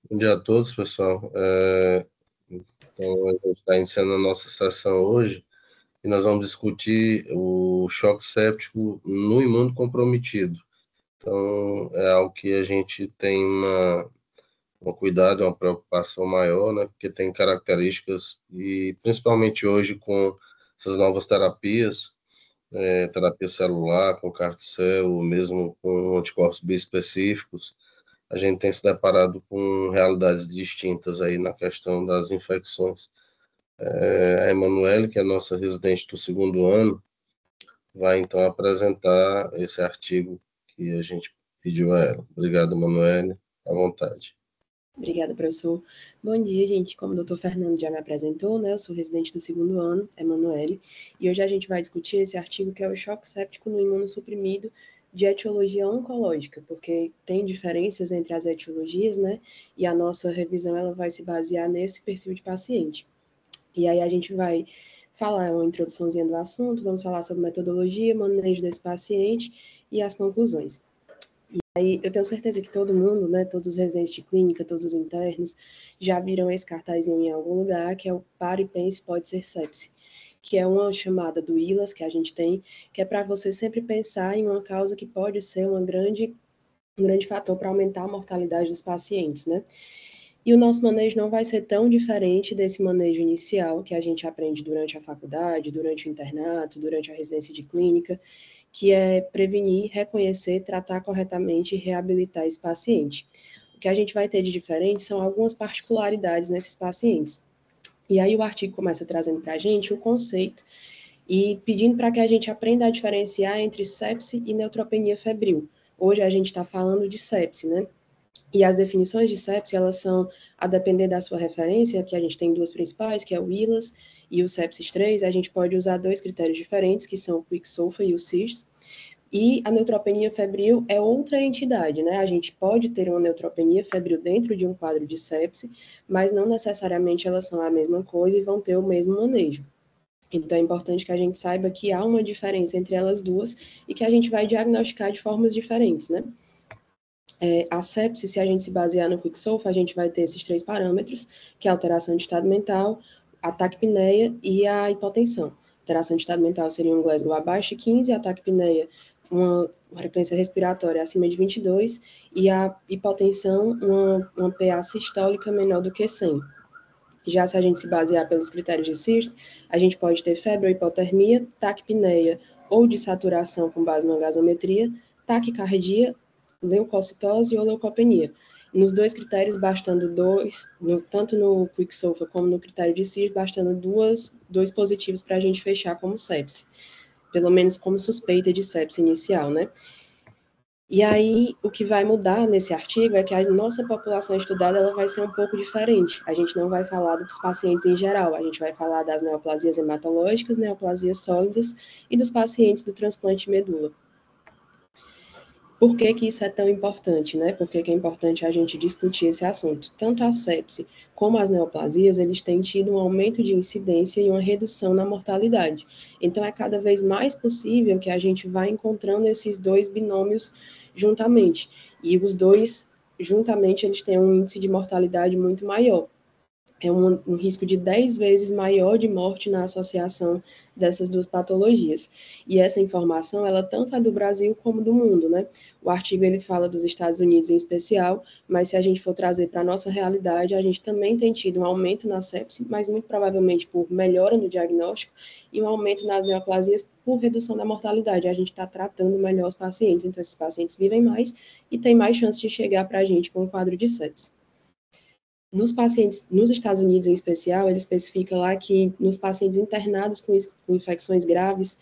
Bom dia a todos, pessoal. Então, a gente está iniciando a nossa sessão hoje e nós vamos discutir o choque séptico no imunocomprometido. Então, é algo que a gente tem um cuidado, uma preocupação maior, né? Porque tem características, e principalmente hoje com essas novas terapias, terapia celular, com CAR-T-cell, mesmo com anticorpos biespecíficos, a gente tem se deparado com realidades distintas aí na questão das infecções. A Emanuele, que é nossa residente do segundo ano, vai então apresentar esse artigo que a gente pediu a ela. Obrigado, Emanuele. À vontade. Obrigada, professor. Bom dia, gente. Como o doutor Fernando já me apresentou, né, eu sou residente do segundo ano, Emanuele, e hoje a gente vai discutir esse artigo que é o choque séptico no imunossuprimido de etiologia oncológica, porque tem diferenças entre as etiologias, né, e a nossa revisão ela vai se basear nesse perfil de paciente. E aí a gente vai falar uma introduçãozinha do assunto, vamos falar sobre metodologia, manejo desse paciente e as conclusões. Aí eu tenho certeza que todo mundo, né, todos os residentes de clínica, todos os internos, já viram esse cartazinho em algum lugar, que é o Pare e Pense Pode Ser Sepse, que é uma chamada do ILAS que a gente tem, que é para você sempre pensar em uma causa que pode ser um grande fator para aumentar a mortalidade dos pacientes, né? E o nosso manejo não vai ser tão diferente desse manejo inicial que a gente aprende durante a faculdade, durante o internato, durante a residência de clínica, que é prevenir, reconhecer, tratar corretamente e reabilitar esse paciente. O que a gente vai ter de diferente são algumas particularidades nesses pacientes. E aí o artigo começa trazendo para a gente o conceito e pedindo para que a gente aprenda a diferenciar entre sepse e neutropenia febril. Hoje a gente está falando de sepse, né? E as definições de sepse, elas são, a depender da sua referência, que a gente tem duas principais, que é o ILAS e o sepsis 3, a gente pode usar dois critérios diferentes, que são o Quick-SOFA e o CIRS. E a neutropenia febril é outra entidade, né? A gente pode ter uma neutropenia febril dentro de um quadro de sepse, mas não necessariamente elas são a mesma coisa e vão ter o mesmo manejo. Então é importante que a gente saiba que há uma diferença entre elas duas e que a gente vai diagnosticar de formas diferentes, né? A sepse, se a gente se basear no Quick-SOFA, a gente vai ter esses três parâmetros, que é a alteração de estado mental, a taquipneia e a hipotensão. Alteração de estado mental seria um Glasgow abaixo de 15, a taquipneia uma frequência respiratória acima de 22 e a hipotensão uma PA sistólica menor do que 100. Já se a gente se basear pelos critérios de CIRS, a gente pode ter febre ou hipotermia, taquipneia ou desaturação com base na gasometria, taquicardia, leucocitose ou leucopenia. Nos dois critérios, bastando tanto no Quick-SOFA como no critério de CIRS, bastando dois positivos para a gente fechar como sepse, pelo menos como suspeita de sepse inicial, né? E aí, o que vai mudar nesse artigo é que a nossa população estudada ela vai ser um pouco diferente. A gente não vai falar dos pacientes em geral, a gente vai falar das neoplasias hematológicas, neoplasias sólidas e dos pacientes do transplante de medula. Por que que isso é tão importante, né? Por que que é importante a gente discutir esse assunto? Tanto a sepse como as neoplasias, eles têm tido um aumento de incidência e uma redução na mortalidade. Então, é cada vez mais possível que a gente vá encontrando esses dois binômios juntamente. E os dois, juntamente, eles têm um índice de mortalidade muito maior. É um risco de 10 vezes maior de morte na associação dessas duas patologias. E essa informação, ela tanto é do Brasil como do mundo, né? O artigo, ele fala dos Estados Unidos em especial, mas se a gente for trazer para a nossa realidade, a gente também tem tido um aumento na sepse, mas muito provavelmente por melhora no diagnóstico, e um aumento nas neoplasias por redução da mortalidade. A gente está tratando melhor os pacientes, então esses pacientes vivem mais e têm mais chance de chegar para a gente com um quadro de sepse. Nos pacientes, nos Estados Unidos em especial, ele especifica lá que nos pacientes internados com infecções graves,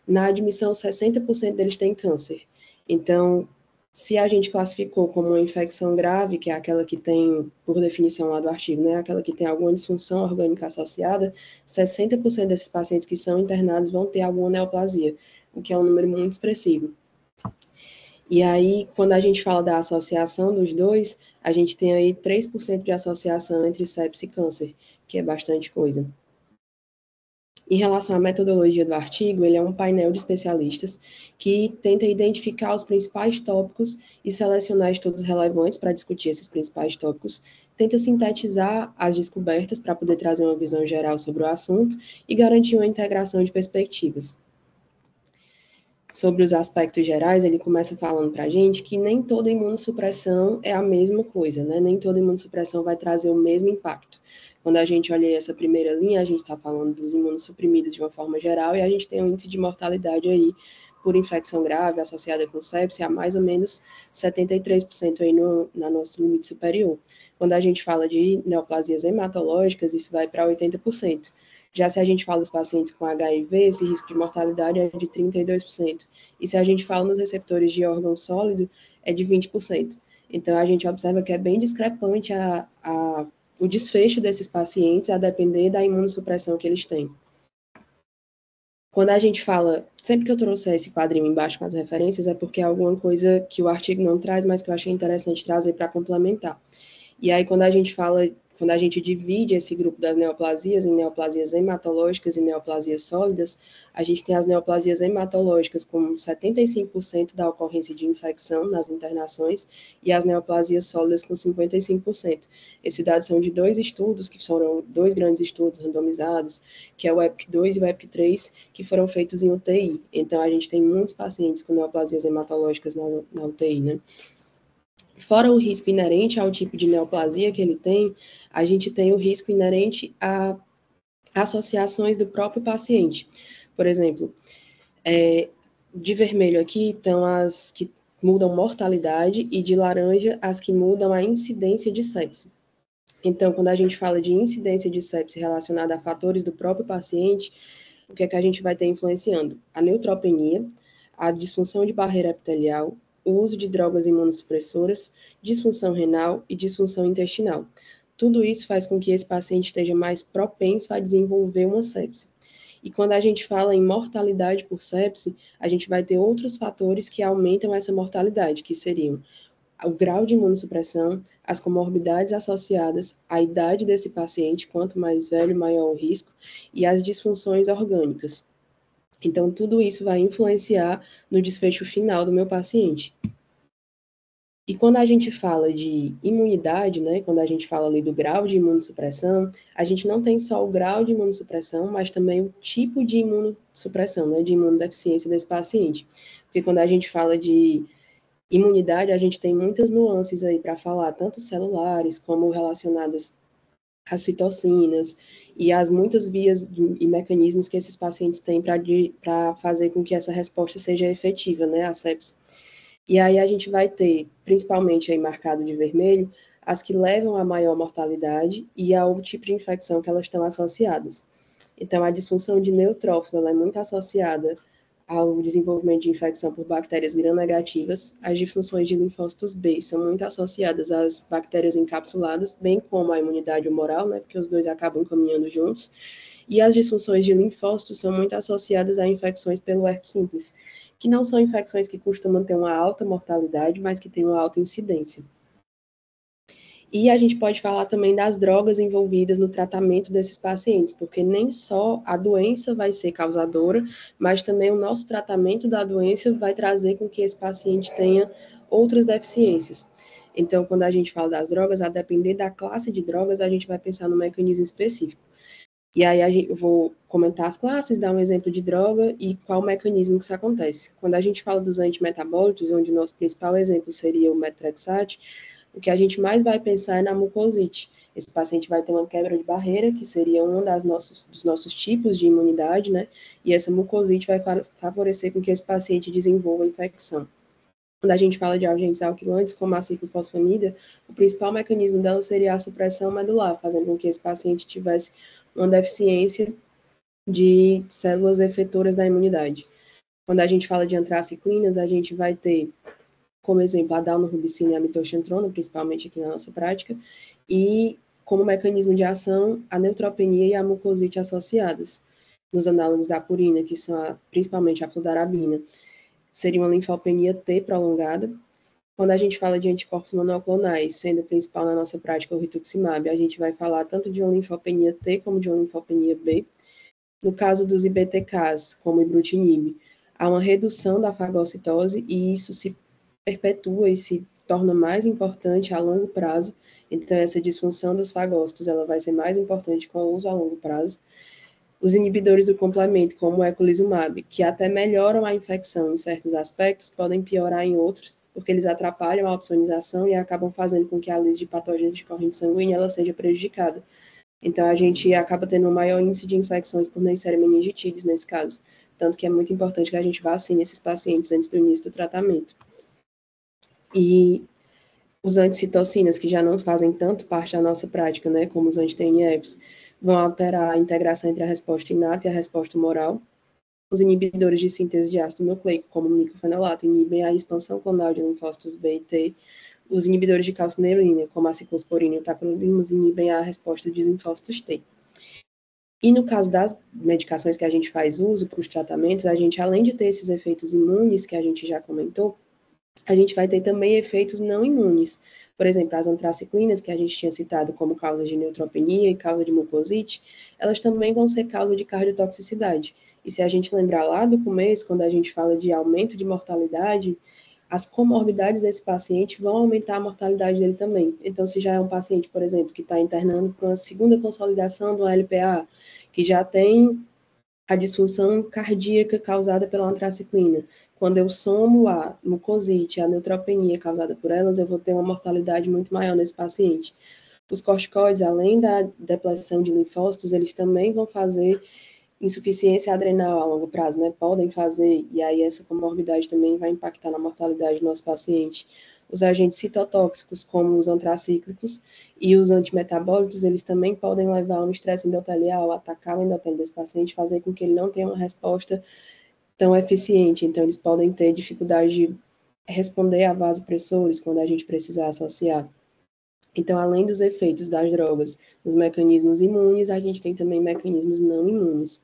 na admissão 60% deles têm câncer. Então, se a gente classificou como uma infecção grave, que é aquela que tem, por definição lá do artigo, né, aquela que tem alguma disfunção orgânica associada, 60% desses pacientes que são internados vão ter alguma neoplasia, o que é um número muito expressivo. E aí, quando a gente fala da associação dos dois, a gente tem aí 3% de associação entre sepse e câncer, que é bastante coisa. Em relação à metodologia do artigo, ele é um painel de especialistas que tenta identificar os principais tópicos e selecionar estudos relevantes para discutir esses principais tópicos, tenta sintetizar as descobertas para poder trazer uma visão geral sobre o assunto e garantir uma integração de perspectivas. Sobre os aspectos gerais, ele começa falando para a gente que nem toda imunossupressão é a mesma coisa, né? Nem toda imunossupressão vai trazer o mesmo impacto. Quando a gente olha essa primeira linha, a gente está falando dos imunossuprimidos de uma forma geral e a gente tem um índice de mortalidade aí por infecção grave associada com sepse a mais ou menos 73% aí na nosso limite superior. Quando a gente fala de neoplasias hematológicas, isso vai para 80%. Já se a gente fala dos pacientes com HIV, esse risco de mortalidade é de 32%. E se a gente fala nos receptores de órgão sólido, é de 20%. Então, a gente observa que é bem discrepante o desfecho desses pacientes a depender da imunossupressão que eles têm. Quando a gente fala, sempre que eu trouxer esse quadrinho embaixo com as referências, é porque é alguma coisa que o artigo não traz, mas que eu achei interessante trazer para complementar. E aí, quando a gente divide esse grupo das neoplasias em neoplasias hematológicas e neoplasias sólidas, a gente tem as neoplasias hematológicas com 75% da ocorrência de infecção nas internações e as neoplasias sólidas com 55%. Esses dados são de dois estudos, que foram dois grandes estudos randomizados, que é o EPIC-2 e o EPIC-3, que foram feitos em UTI. Então, a gente tem muitos pacientes com neoplasias hematológicas na UTI, né? Fora o risco inerente ao tipo de neoplasia que ele tem, a gente tem o risco inerente a associações do próprio paciente. Por exemplo, de vermelho aqui estão as que mudam mortalidade e de laranja as que mudam a incidência de sepse. Então, quando a gente fala de incidência de sepse relacionada a fatores do próprio paciente, o que é que a gente vai ter influenciando? A neutropenia, a disfunção de barreira epitelial, o uso de drogas imunossupressoras, disfunção renal e disfunção intestinal. Tudo isso faz com que esse paciente esteja mais propenso a desenvolver uma sepse. E quando a gente fala em mortalidade por sepse, a gente vai ter outros fatores que aumentam essa mortalidade, que seriam o grau de imunossupressão, as comorbidades associadas, a idade desse paciente, quanto mais velho, maior o risco, e as disfunções orgânicas. Então, tudo isso vai influenciar no desfecho final do meu paciente. E quando a gente fala de imunidade, né, quando a gente fala ali do grau de imunossupressão, a gente não tem só o grau de imunossupressão, mas também o tipo de imunossupressão, né, de imunodeficiência desse paciente. Porque quando a gente fala de imunidade, a gente tem muitas nuances aí para falar, tanto celulares como relacionadas às citocinas e as muitas vias e mecanismos que esses pacientes têm para fazer com que essa resposta seja efetiva, né, à sepse. E aí a gente vai ter, principalmente aí marcado de vermelho, as que levam a maior mortalidade e ao tipo de infecção que elas estão associadas. Então, a disfunção de neutrófilos ela é muito associada ao desenvolvimento de infecção por bactérias gram-negativas. As disfunções de linfócitos B são muito associadas às bactérias encapsuladas, bem como à imunidade humoral, né, porque os dois acabam caminhando juntos. E as disfunções de linfócitos são muito associadas a infecções pelo herpes simples, que não são infecções que costumam ter uma alta mortalidade, mas que têm uma alta incidência. E a gente pode falar também das drogas envolvidas no tratamento desses pacientes, porque nem só a doença vai ser causadora, mas também o nosso tratamento da doença vai trazer com que esse paciente tenha outras deficiências. Então, quando a gente fala das drogas, a depender da classe de drogas, a gente vai pensar no mecanismo específico. E aí eu vou comentar as classes, dar um exemplo de droga e qual mecanismo que isso acontece. Quando a gente fala dos antimetabólitos, onde o nosso principal exemplo seria o methotrexate, o que a gente mais vai pensar é na mucosite. Esse paciente vai ter uma quebra de barreira, que seria um dos nossos tipos de imunidade, né? E essa mucosite vai favorecer com que esse paciente desenvolva infecção. Quando a gente fala de agentes alquilantes, como a ciclofosfamida, o principal mecanismo dela seria a supressão medular, fazendo com que esse paciente tivesse uma deficiência de células efetoras da imunidade. Quando a gente fala de antraciclinas, a gente vai ter como exemplo a dalnorubicina e a mitoxantrona, principalmente aqui na nossa prática, e como mecanismo de ação, a neutropenia e a mucosite associadas. Nos análogos da purina, que são principalmente a fludarabina, seria uma linfopenia T prolongada. Quando a gente fala de anticorpos monoclonais, sendo o principal na nossa prática o rituximab, a gente vai falar tanto de uma linfopenia T como de uma linfopenia B. No caso dos IBTKs, como o ibrutinib, há uma redução da fagocitose e isso se perpetua e se torna mais importante a longo prazo. Então, essa disfunção dos fagócitos ela vai ser mais importante com o uso a longo prazo. Os inibidores do complemento, como o eculizumab, que até melhoram a infecção em certos aspectos, podem piorar em outros, porque eles atrapalham a opsonização e acabam fazendo com que a lise de patógenos de corrente sanguínea ela seja prejudicada. Então, a gente acaba tendo um maior índice de infecções por Neisseria meningitidis nesse caso. Tanto que é muito importante que a gente vacine esses pacientes antes do início do tratamento. E os anticitocinas, que já não fazem tanto parte da nossa prática, né, como os anti-TNFs, vão alterar a integração entre a resposta inata e a resposta humoral. Os inibidores de síntese de ácido nucleico, como o microfenolato, inibem a expansão clonal de linfócitos B e T. Os inibidores de calcineurina, como a ciclosporina e o tacrolimus, inibem a resposta de linfócitos T. E no caso das medicações que a gente faz uso para os tratamentos, a gente, além de ter esses efeitos imunes que a gente já comentou, a gente vai ter também efeitos não imunes. Por exemplo, as antraciclinas, que a gente tinha citado como causa de neutropenia e causa de mucosite, elas também vão ser causa de cardiotoxicidade. E se a gente lembrar lá do começo, quando a gente fala de aumento de mortalidade, as comorbidades desse paciente vão aumentar a mortalidade dele também. Então, se já é um paciente, por exemplo, que está internando para uma segunda consolidação do LPA, que já tem a disfunção cardíaca causada pela antraciclina. Quando eu somo a mucosite, a neutropenia causada por elas, eu vou ter uma mortalidade muito maior nesse paciente. Os corticoides, além da depleção de linfócitos, eles também vão fazer insuficiência adrenal a longo prazo, né? Podem fazer, e aí essa comorbidade também vai impactar na mortalidade do nosso paciente. Os agentes citotóxicos, como os antracíclicos e os antimetabólicos, eles também podem levar a um estresse endotelial, atacar o endotélio desse paciente, fazer com que ele não tenha uma resposta tão eficiente. Então, eles podem ter dificuldade de responder a vasopressores quando a gente precisar associar. Então, além dos efeitos das drogas, os mecanismos imunes, a gente tem também mecanismos não imunes.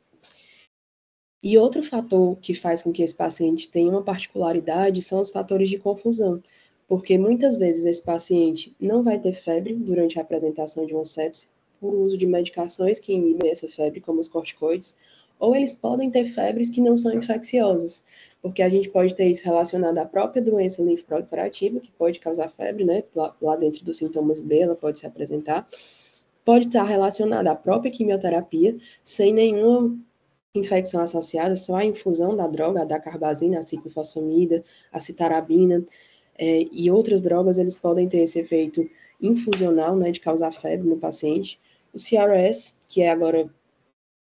E outro fator que faz com que esse paciente tenha uma particularidade são os fatores de confusão, porque muitas vezes esse paciente não vai ter febre durante a apresentação de uma sepse, por uso de medicações que inibem essa febre, como os corticoides, ou eles podem ter febres que não são infecciosas, porque a gente pode ter isso relacionado à própria doença linfoproliferativa, que pode causar febre, né? Lá dentro dos sintomas B, ela pode se apresentar. Pode estar relacionada à própria quimioterapia, sem nenhuma infecção associada, só a infusão da droga, da carbazina, a ciclofosfamida, a citarabina, e outras drogas, eles podem ter esse efeito infusional, né, de causar febre no paciente. O CRS, que é agora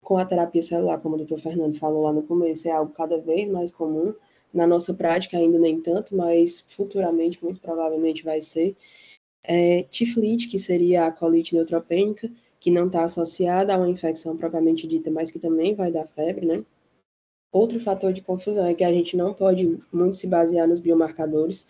com a terapia celular, como o doutor Fernando falou lá no começo, é algo cada vez mais comum. Na nossa prática ainda nem tanto, mas futuramente, muito provavelmente vai ser. Tiflite, que seria a colite neutropênica, que não está associada a uma infecção propriamente dita, mas que também vai dar febre, né? Outro fator de confusão é que a gente não pode muito se basear nos biomarcadores,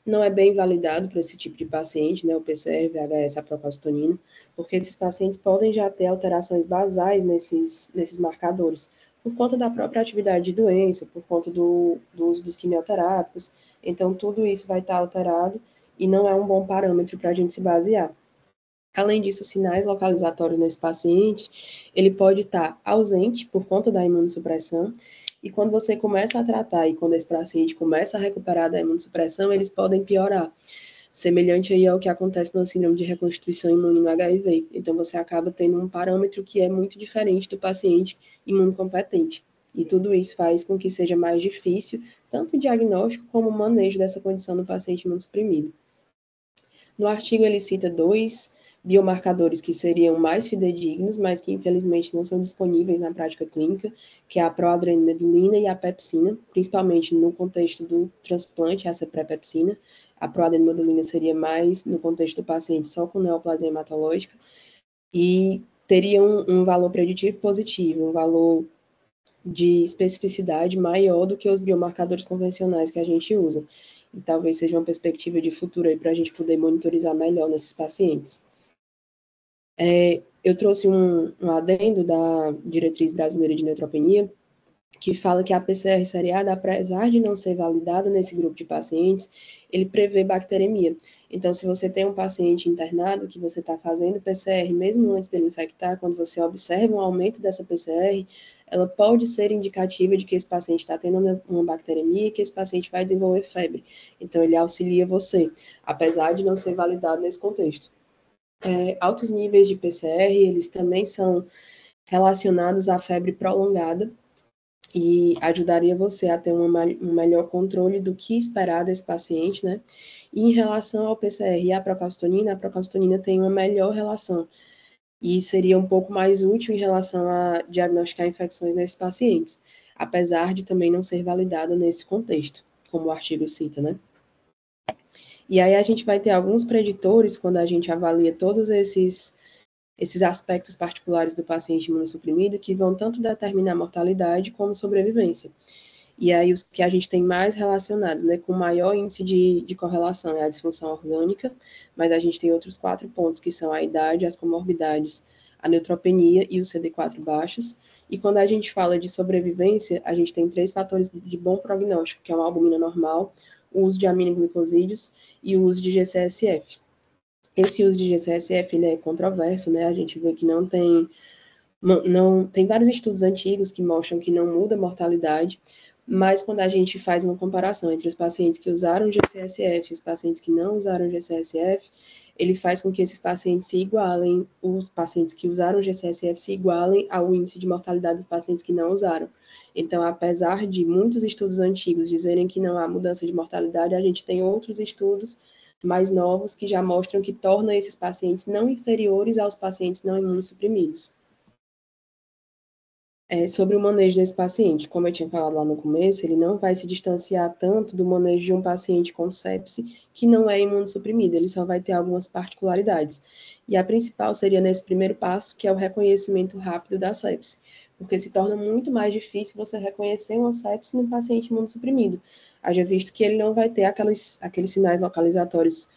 não é bem validado para esse tipo de paciente, né, o PCR, VHS, a procalcitonina, porque esses pacientes podem já ter alterações basais nesses marcadores, por conta da própria atividade de doença, por conta do uso dos quimioterápicos, então tudo isso vai estar alterado e não é um bom parâmetro para a gente se basear. Além disso, os sinais localizatórios nesse paciente, ele pode estar ausente por conta da imunossupressão, e quando você começa a tratar e quando esse paciente começa a recuperar da imunossupressão, eles podem piorar. Semelhante aí ao que acontece no síndrome de reconstituição imune no HIV. Então, você acaba tendo um parâmetro que é muito diferente do paciente imunocompetente. E tudo isso faz com que seja mais difícil, tanto o diagnóstico como o manejo dessa condição do paciente imunossuprimido. No artigo, ele cita 2 biomarcadores que seriam mais fidedignos, mas que infelizmente não são disponíveis na prática clínica, que é a proadrenomedulina e a pepsina, principalmente no contexto do transplante, essa pré-pepsina. A proadrenomedulina seria mais no contexto do paciente só com neoplasia hematológica, e teria um valor preditivo positivo, um valor de especificidade maior do que os biomarcadores convencionais que a gente usa. E talvez seja uma perspectiva de futuro aí para a gente poder monitorizar melhor nesses pacientes. Eu trouxe um adendo da Diretriz Brasileira de Neutropenia, que fala que a PCR seriada, apesar de não ser validada nesse grupo de pacientes, ele prevê bacteremia. Então, se você tem um paciente internado que você está fazendo PCR, mesmo antes dele infectar, quando você observa um aumento dessa PCR, ela pode ser indicativa de que esse paciente está tendo uma bacteremia e que esse paciente vai desenvolver febre. Então, ele auxilia você, apesar de não ser validado nesse contexto. Altos níveis de PCR, eles também são relacionados à febre prolongada, e ajudaria você a ter um melhor controle do que esperar desse paciente, né? E em relação ao PCR e à procalcitonina, a procalcitonina tem uma melhor relação e seria um pouco mais útil em relação a diagnosticar infecções nesses pacientes, apesar de também não ser validada nesse contexto, como o artigo cita, né? E aí a gente vai ter alguns preditores quando a gente avalia todos esses aspectos particulares do paciente imunossuprimido que vão tanto determinar mortalidade como sobrevivência. E aí os que a gente tem mais relacionados, né, com maior índice de correlação é a disfunção orgânica, mas a gente tem outros 4 pontos, que são a idade, as comorbidades, a neutropenia e o CD4 baixos. E quando a gente fala de sobrevivência, a gente tem 3 fatores de bom prognóstico, que é uma albumina normal, o uso de aminoglicosídeos e o uso de GCSF. Esse uso de GCSF ele é controverso, né? A gente vê que não tem vários estudos antigos que mostram que não muda a mortalidade, mas quando a gente faz uma comparação entre os pacientes que usaram GCSF e os pacientes que não usaram GCSF, ele faz com que esses pacientes se igualem, os pacientes que usaram GCSF se igualem ao índice de mortalidade dos pacientes que não usaram. Então, apesar de muitos estudos antigos dizerem que não há mudança de mortalidade, a gente tem outros estudos mais novos que já mostram que tornam esses pacientes não inferiores aos pacientes não imunossuprimidos. Sobre o manejo desse paciente, como eu tinha falado lá no começo, ele não vai se distanciar tanto do manejo de um paciente com sepse que não é imunossuprimido, ele só vai ter algumas particularidades. E a principal seria nesse primeiro passo, que é o reconhecimento rápido da sepse, porque se torna muito mais difícil você reconhecer uma sepse num paciente imunossuprimido, haja visto que ele não vai ter aqueles sinais localizatórios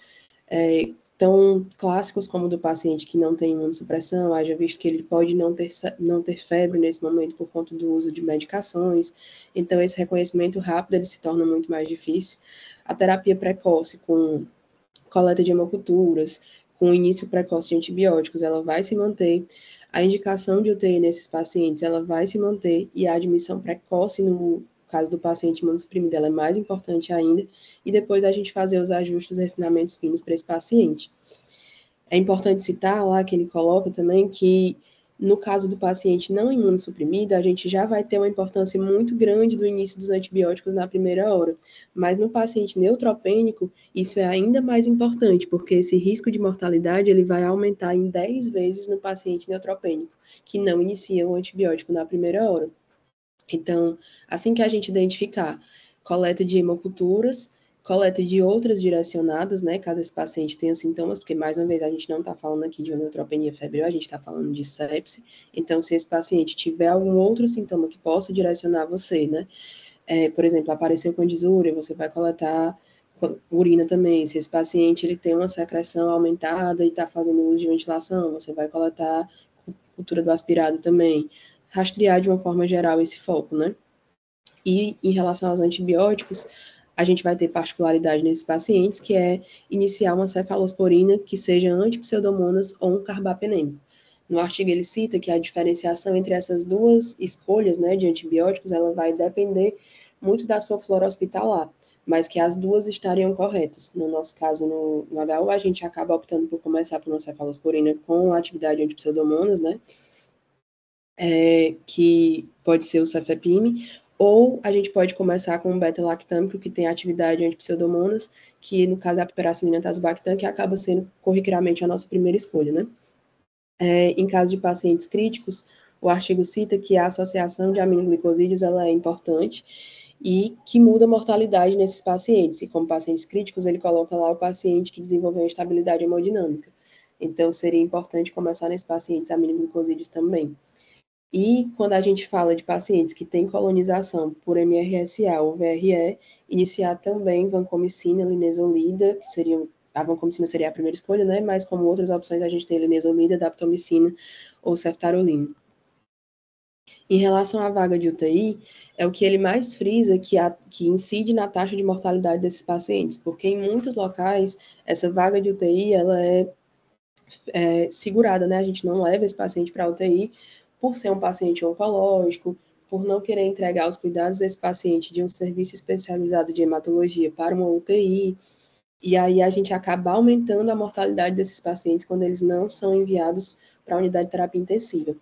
tão clássicos como o do paciente que não tem imunossupressão, haja visto que ele pode não ter febre nesse momento por conta do uso de medicações, então esse reconhecimento rápido ele se torna muito mais difícil. A terapia precoce com coleta de hemoculturas, com início precoce de antibióticos, ela vai se manter. A indicação de UTI nesses pacientes, ela vai se manter, e a admissão precoce no caso do paciente imunossuprimido, ela é mais importante ainda, e depois a gente fazer os ajustes e refinamentos finos para esse paciente. É importante citar lá que ele coloca também que no caso do paciente não imunossuprimido, a gente já vai ter uma importância muito grande do início dos antibióticos na primeira hora. Mas no paciente neutropênico, isso é ainda mais importante, porque esse risco de mortalidade ele vai aumentar em 10 vezes no paciente neutropênico, que não inicia o antibiótico na primeira hora. Então, assim que a gente identificar coleta de hemoculturas, coleta de outras direcionadas, né, caso esse paciente tenha sintomas, porque, mais uma vez, a gente não está falando aqui de neutropenia febril, a gente está falando de sepse. Então, se esse paciente tiver algum outro sintoma que possa direcionar você, né, por exemplo, apareceu com disúria, você vai coletar urina também. Se esse paciente ele tem uma secreção aumentada e está fazendo uso de ventilação, você vai coletar cultura do aspirado também. Rastrear de uma forma geral esse foco, né? E em relação aos antibióticos, a gente vai ter particularidade nesses pacientes, que é iniciar uma cefalosporina que seja antipseudomonas ou um carbapenêmico. No artigo ele cita que a diferenciação entre essas duas escolhas, né, de antibióticos, ela vai depender muito da sua flora hospitalar, mas que as duas estariam corretas. No nosso caso, no HU, a gente acaba optando por começar por uma cefalosporina com atividade antipseudomonas, né, que pode ser o cefepime, ou a gente pode começar com um beta-lactâmico, que tem atividade antipseudomonas, que no caso é a piperacilina tazobactam, que acaba sendo corriqueiramente a nossa primeira escolha, né? Em caso de pacientes críticos, o artigo cita que a associação de aminoglicosídeos ela é importante e que muda a mortalidade nesses pacientes. E como pacientes críticos, ele coloca lá o paciente que desenvolveu instabilidade hemodinâmica. Então, seria importante começar nesses pacientes aminoglicosídeos também. E quando a gente fala de pacientes que têm colonização por MRSA ou VRE, iniciar também vancomicina, linezolida, que seria a vancomicina seria a primeira escolha, né? Mas como outras opções a gente tem linezolida, daptomicina ou ceftarolina. Em relação à vaga de UTI, é o que ele mais frisa que incide na taxa de mortalidade desses pacientes, porque em muitos locais, essa vaga de UTI, ela é segurada, né? A gente não leva esse paciente para a UTI por ser um paciente oncológico, por não querer entregar os cuidados desse paciente de um serviço especializado de hematologia para uma UTI, e aí a gente acaba aumentando a mortalidade desses pacientes quando eles não são enviados para a unidade de terapia intensiva.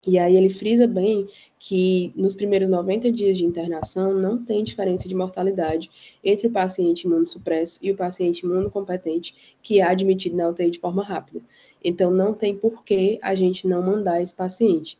E aí ele frisa bem que nos primeiros 90 dias de internação não tem diferença de mortalidade entre o paciente imunossupresso e o paciente imunocompetente que é admitido na UTI de forma rápida. Então não tem por que a gente não mandar esse paciente.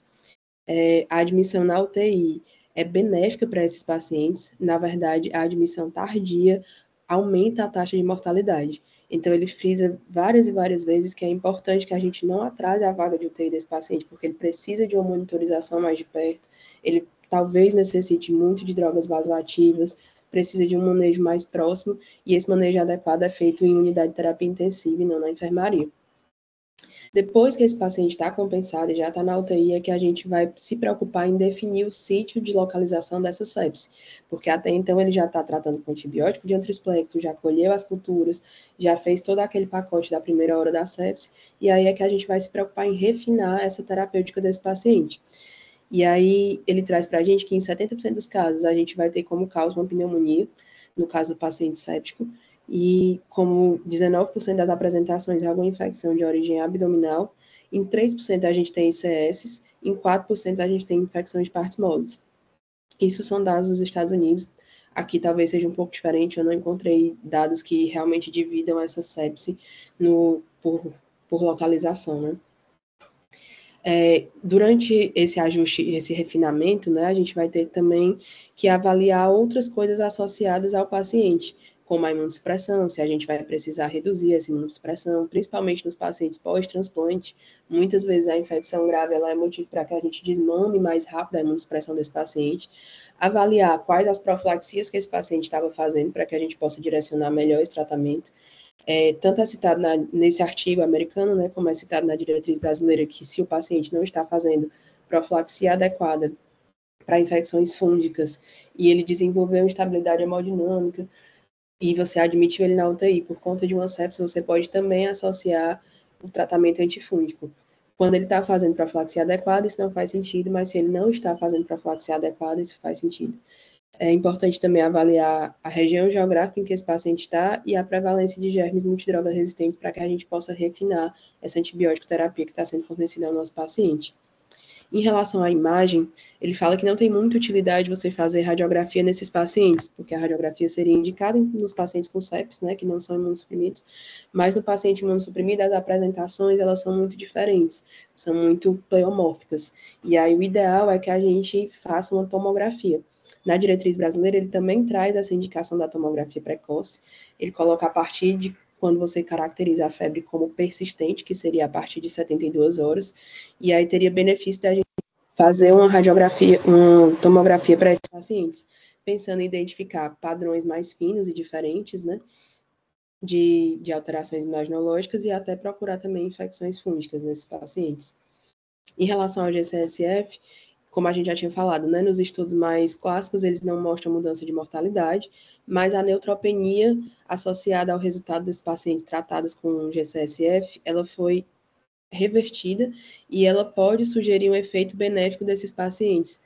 A admissão na UTI é benéfica para esses pacientes. Na verdade, a admissão tardia aumenta a taxa de mortalidade. Então, ele frisa várias e várias vezes que é importante que a gente não atrase a vaga de UTI desse paciente, porque ele precisa de uma monitorização mais de perto, ele talvez necessite muito de drogas vasoativas, precisa de um manejo mais próximo, e esse manejo adequado é feito em unidade de terapia intensiva e não na enfermaria. Depois que esse paciente está compensado e já está na UTI, é que a gente vai se preocupar em definir o sítio de localização dessa sepse, porque até então ele já está tratando com antibiótico de antrisplecto, já colheu as culturas, já fez todo aquele pacote da primeira hora da sepse, e aí é que a gente vai se preocupar em refinar essa terapêutica desse paciente. E aí ele traz para a gente que em 70% dos casos a gente vai ter como causa uma pneumonia, no caso do paciente séptico, e como 19% das apresentações é alguma infecção de origem abdominal, em 3% a gente tem ICS, em 4% a gente tem infecção de partes moles. Isso são dados dos Estados Unidos. Aqui talvez seja um pouco diferente, eu não encontrei dados que realmente dividam essa sepse por localização, né? Durante esse ajuste, esse refinamento, né, a gente vai ter também que avaliar outras coisas associadas ao paciente, como a imunossupressão, se a gente vai precisar reduzir essa imunossupressão, principalmente nos pacientes pós-transplante. Muitas vezes a infecção grave ela é motivo para que a gente desmame mais rápido a imunossupressão desse paciente. Avaliar quais as profilaxias que esse paciente estava fazendo para que a gente possa direcionar melhor esse tratamento. Tanto é citado nesse artigo americano, né, como é citado na diretriz brasileira, que se o paciente não está fazendo profilaxia adequada para infecções fúngicas e ele desenvolveu instabilidade hemodinâmica e você admitiu ele na UTI por conta de uma sepse, você pode também associar o tratamento antifúngico. Quando ele está fazendo profilaxia adequada, isso não faz sentido, mas se ele não está fazendo profilaxia adequada, isso faz sentido. É importante também avaliar a região geográfica em que esse paciente está e a prevalência de germes multidroga resistentes para que a gente possa refinar essa antibiótico terapia que está sendo fornecida ao nosso paciente. Em relação à imagem, ele fala que não tem muita utilidade você fazer radiografia nesses pacientes, porque a radiografia seria indicada nos pacientes com sepsis, né, que não são imunossuprimidos, mas no paciente imunossuprimido as apresentações elas são muito diferentes, são muito pleomórficas, e aí o ideal é que a gente faça uma tomografia. Na diretriz brasileira, ele também traz essa indicação da tomografia precoce. Ele coloca a partir de quando você caracteriza a febre como persistente, que seria a partir de 72 horas, e aí teria benefício da gente fazer uma radiografia, uma tomografia para esses pacientes, pensando em identificar padrões mais finos e diferentes, né, de alterações imaginológicas e até procurar também infecções fúngicas nesses pacientes. Em relação ao GCSF, como a gente já tinha falado, né, nos estudos mais clássicos, eles não mostram mudança de mortalidade, mas a neutropenia associada ao resultado desses pacientes tratados com GCSF, ela foi revertida e ela pode sugerir um efeito benéfico desses pacientes.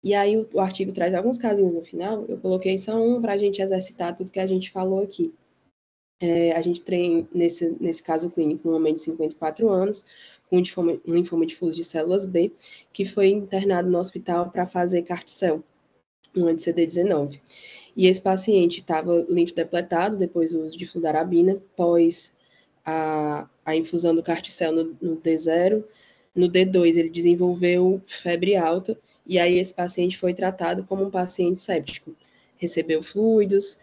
E aí o artigo traz alguns casinhos no final, eu coloquei só um para a gente exercitar tudo que a gente falou aqui. A gente tem, nesse caso clínico, um homem de 54 anos, com linfoma difuso de células B, que foi internado no hospital para fazer carticel, um anti-CD19. E esse paciente estava linfodepletado depois do uso de fludarabina, pós a infusão do carticel no D0. No D2, ele desenvolveu febre alta, e aí esse paciente foi tratado como um paciente séptico. Recebeu fluidos,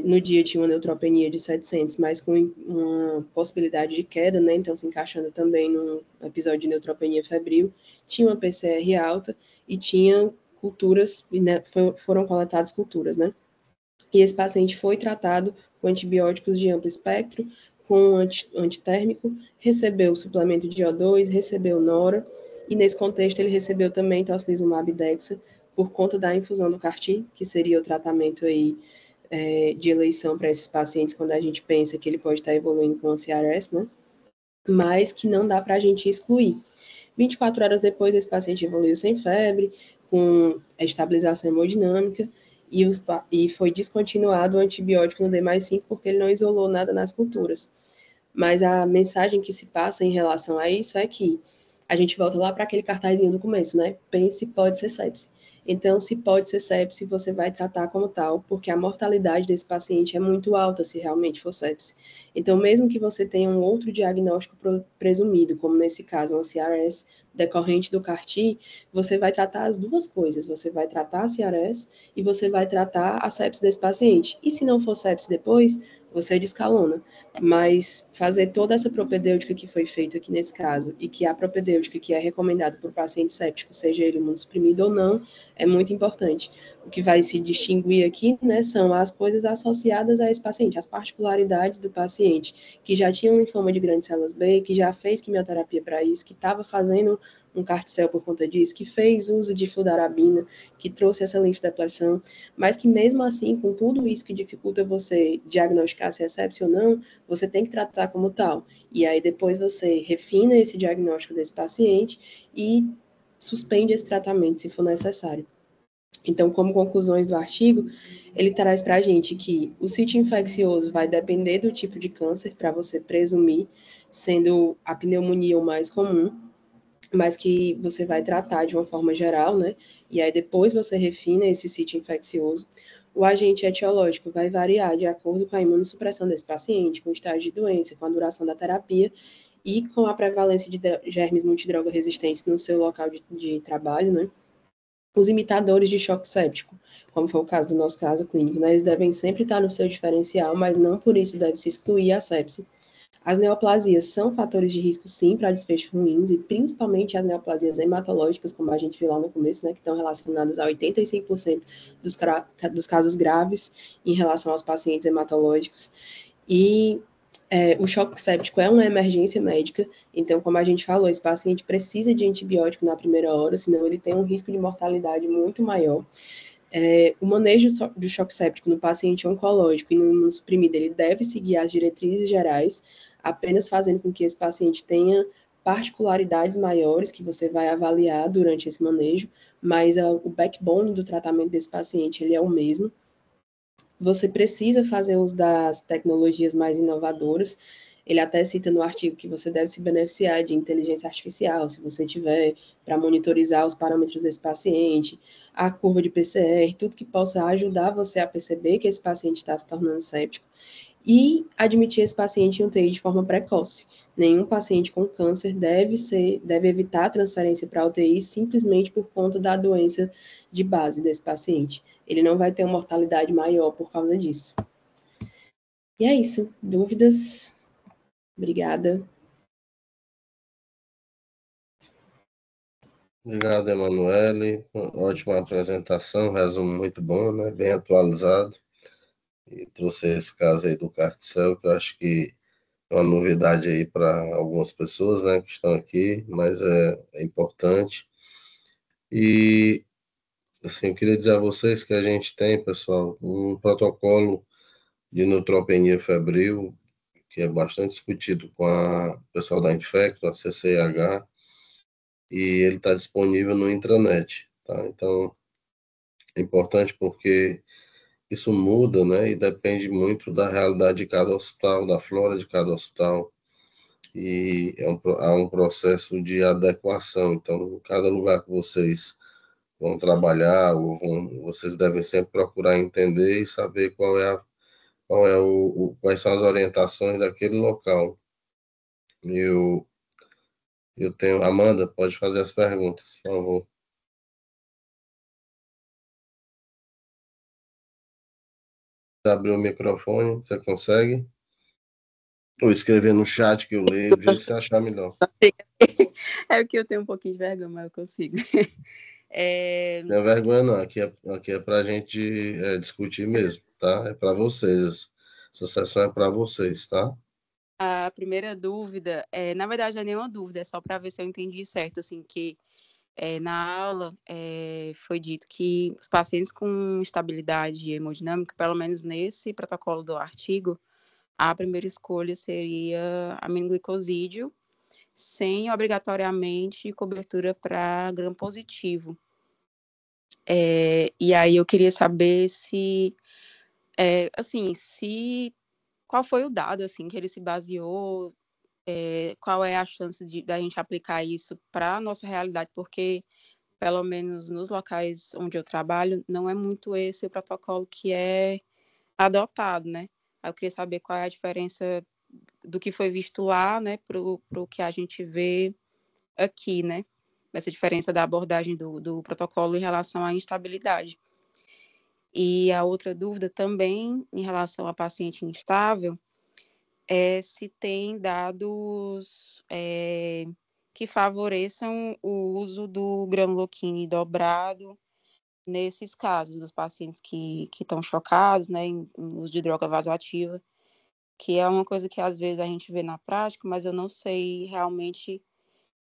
no dia tinha uma neutropenia de 700, mas com uma possibilidade de queda, né? Então se encaixando também no episódio de neutropenia febril, tinha uma PCR alta e tinha culturas, né, foram coletadas culturas, né? E esse paciente foi tratado com antibióticos de amplo espectro, com antitérmico, recebeu suplemento de O2, recebeu nora, e nesse contexto ele recebeu também tocilizumab e dexa por conta da infusão do CAR-T, que seria o tratamento aí de eleição para esses pacientes quando a gente pensa que ele pode estar evoluindo com o CRS, né? Mas que não dá para a gente excluir. 24 horas depois, esse paciente evoluiu sem febre, com estabilização hemodinâmica, e foi descontinuado o antibiótico no D+5 porque ele não isolou nada nas culturas. Mas a mensagem que se passa em relação a isso é que a gente volta lá para aquele cartazinho do começo, né? Pense, pode ser sepse. Então, se pode ser sepse, você vai tratar como tal, porque a mortalidade desse paciente é muito alta se realmente for sepse. Então, mesmo que você tenha um outro diagnóstico presumido, como nesse caso, uma CRS decorrente do CAR-T, você vai tratar as duas coisas. Você vai tratar a CRS e você vai tratar a sepse desse paciente. E se não for sepse depois, você descalona. Mas fazer toda essa propedêutica que foi feita aqui nesse caso, e que a propedêutica que é recomendada para o paciente séptico, seja ele imunossuprimido ou não, é muito importante. O que vai se distinguir aqui, né, são as coisas associadas a esse paciente, as particularidades do paciente, que já tinha um linfoma de grandes células B, que já fez quimioterapia para isso, que estava fazendo um carticel por conta disso, que fez uso de fludarabina, que trouxe essa linfodepressão, mas que mesmo assim, com tudo isso que dificulta você diagnosticar se é sepse ou não, você tem que tratar como tal. E aí depois você refina esse diagnóstico desse paciente e suspende esse tratamento se for necessário. Então, como conclusões do artigo, ele traz para a gente que o sítio infeccioso vai depender do tipo de câncer para você presumir, sendo a pneumonia o mais comum, mas que você vai tratar de uma forma geral, né? E aí depois você refina esse sítio infeccioso. O agente etiológico vai variar de acordo com a imunossupressão desse paciente, com o estágio de doença, com a duração da terapia e com a prevalência de germes multidroga resistentes no seu local de trabalho, né? Os imitadores de choque séptico, como foi o caso do nosso caso clínico, né? Eles devem sempre estar no seu diferencial, mas não por isso deve se excluir a sepse. As neoplasias são fatores de risco, sim, para desfechos ruins, e principalmente as neoplasias hematológicas, como a gente viu lá no começo, né, que estão relacionadas a 85% dos casos graves em relação aos pacientes hematológicos. E o choque séptico é uma emergência médica, então, como a gente falou, esse paciente precisa de antibiótico na primeira hora, senão ele tem um risco de mortalidade muito maior. O manejo do choque séptico no paciente oncológico e no imunossuprimido, ele deve seguir as diretrizes gerais, apenas fazendo com que esse paciente tenha particularidades maiores que você vai avaliar durante esse manejo, mas o backbone do tratamento desse paciente, ele é o mesmo. Você precisa fazer uso das tecnologias mais inovadoras. Ele até cita no artigo que você deve se beneficiar de inteligência artificial, se você tiver, para monitorizar os parâmetros desse paciente, a curva de PCR, tudo que possa ajudar você a perceber que esse paciente está se tornando séptico e admitir esse paciente em UTI de forma precoce. Nenhum paciente com câncer deve evitar a transferência para a UTI simplesmente por conta da doença de base desse paciente. Ele não vai ter uma mortalidade maior por causa disso. E é isso. Dúvidas? Obrigada. Obrigado, Emanuele. Ótima apresentação, resumo muito bom, né? Bem atualizado. E trouxe esse caso aí do Carticel, que eu acho que é uma novidade aí para algumas pessoas, né, que estão aqui, mas é importante. E, assim, eu queria dizer a vocês que a gente tem, pessoal, um protocolo de neutropenia febril, que é bastante discutido com o pessoal da Infecto, a CCH, e ele está disponível no intranet, tá? Então, é importante porque isso muda, né, e depende muito da realidade de cada hospital, da flora de cada hospital, e há um processo de adequação. Então, cada lugar que vocês vão trabalhar, vocês devem sempre procurar entender e saber quais são as orientações daquele local. Eu, eu tenho, Amanda, pode fazer as perguntas, por favor. Abrir o microfone, você consegue? Ou escrever no chat que eu leio, do jeito que você achar melhor. É porque eu tenho um pouquinho de vergonha, mas eu consigo. Não é vergonha, não. Aqui é para a gente discutir mesmo, tá? É para vocês. Essa sessão é para vocês, tá? A primeira dúvida, na verdade, não é nenhuma dúvida, é só para ver se eu entendi certo, assim, que na aula foi dito que os pacientes com estabilidade hemodinâmica, pelo menos nesse protocolo do artigo, a primeira escolha seria aminoglicosídeo, sem obrigatoriamente cobertura para gram positivo. E aí eu queria saber se, assim, qual foi o dado, assim, que ele se baseou, qual é a chance da gente aplicar isso para a nossa realidade, porque, pelo menos nos locais onde eu trabalho, não é muito esse o protocolo que é adotado, né? Aí eu queria saber qual é a diferença do que foi visto lá, né, para o que a gente vê aqui, né? Essa diferença da abordagem do protocolo em relação à instabilidade. E a outra dúvida também, em relação a paciente instável, é se tem dados que favoreçam o uso do granuloquine dobrado nesses casos dos pacientes que estão chocados, né, em uso de droga vasoativa, que é uma coisa que às vezes a gente vê na prática, mas eu não sei realmente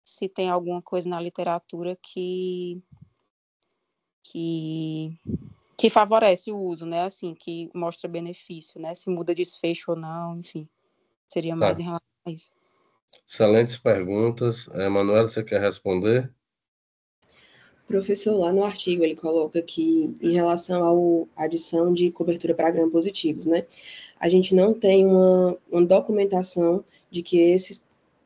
se tem alguma coisa na literatura que, que favorece o uso, né, assim, que mostra benefício, né, se muda desfecho ou não, enfim, seria mais Tá. em relação a isso. Excelentes perguntas. Manuela, você quer responder? Professor, lá no artigo ele coloca que em relação à adição de cobertura para gram-positivos, né? A gente não tem uma documentação de que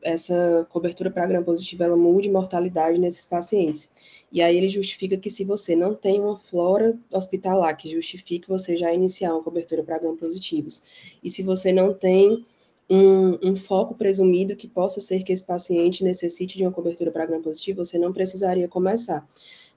essa cobertura para gram-positivo ela mude mortalidade nesses pacientes. E aí ele justifica que se você não tem uma flora hospitalar que justifique você já iniciar uma cobertura para gram-positivos, e se você não tem um foco presumido que possa ser que esse paciente necessite de uma cobertura para gram-positivo, você não precisaria começar.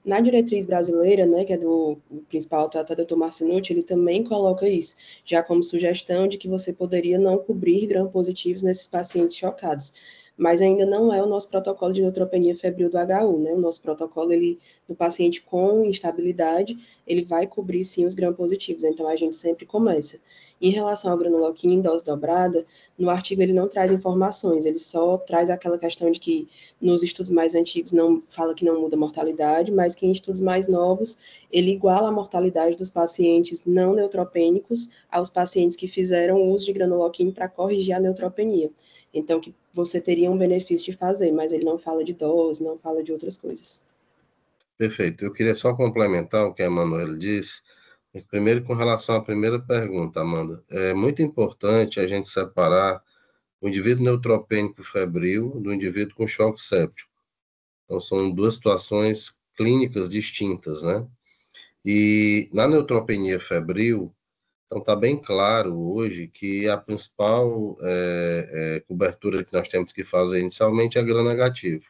Na diretriz brasileira, né, que é do principal autor, Dr. Marcinucci, ele também coloca isso, já como sugestão de que você poderia não cobrir gram-positivos nesses pacientes chocados. Mas ainda não é o nosso protocolo de neutropenia febril do HU, né? O nosso protocolo, do paciente com instabilidade, ele vai cobrir sim os gram-positivos, então a gente sempre começa. Em relação ao granuloquina em dose dobrada, no artigo ele não traz informações, ele só traz aquela questão de que nos estudos mais antigos não fala que não muda a mortalidade, mas que em estudos mais novos ele iguala a mortalidade dos pacientes não neutropênicos aos pacientes que fizeram uso de granuloquina para corrigir a neutropenia. Então, que você teria um benefício de fazer, mas ele não fala de dose, não fala de outras coisas. Perfeito. Eu queria só complementar o que a Emanuele disse. Primeiro, com relação à primeira pergunta, Amanda, é muito importante a gente separar o indivíduo neutropênico febril do indivíduo com choque séptico. Então, são duas situações clínicas distintas, né? E na neutropenia febril, então está bem claro hoje que a principal cobertura que nós temos que fazer inicialmente é gram-negativo.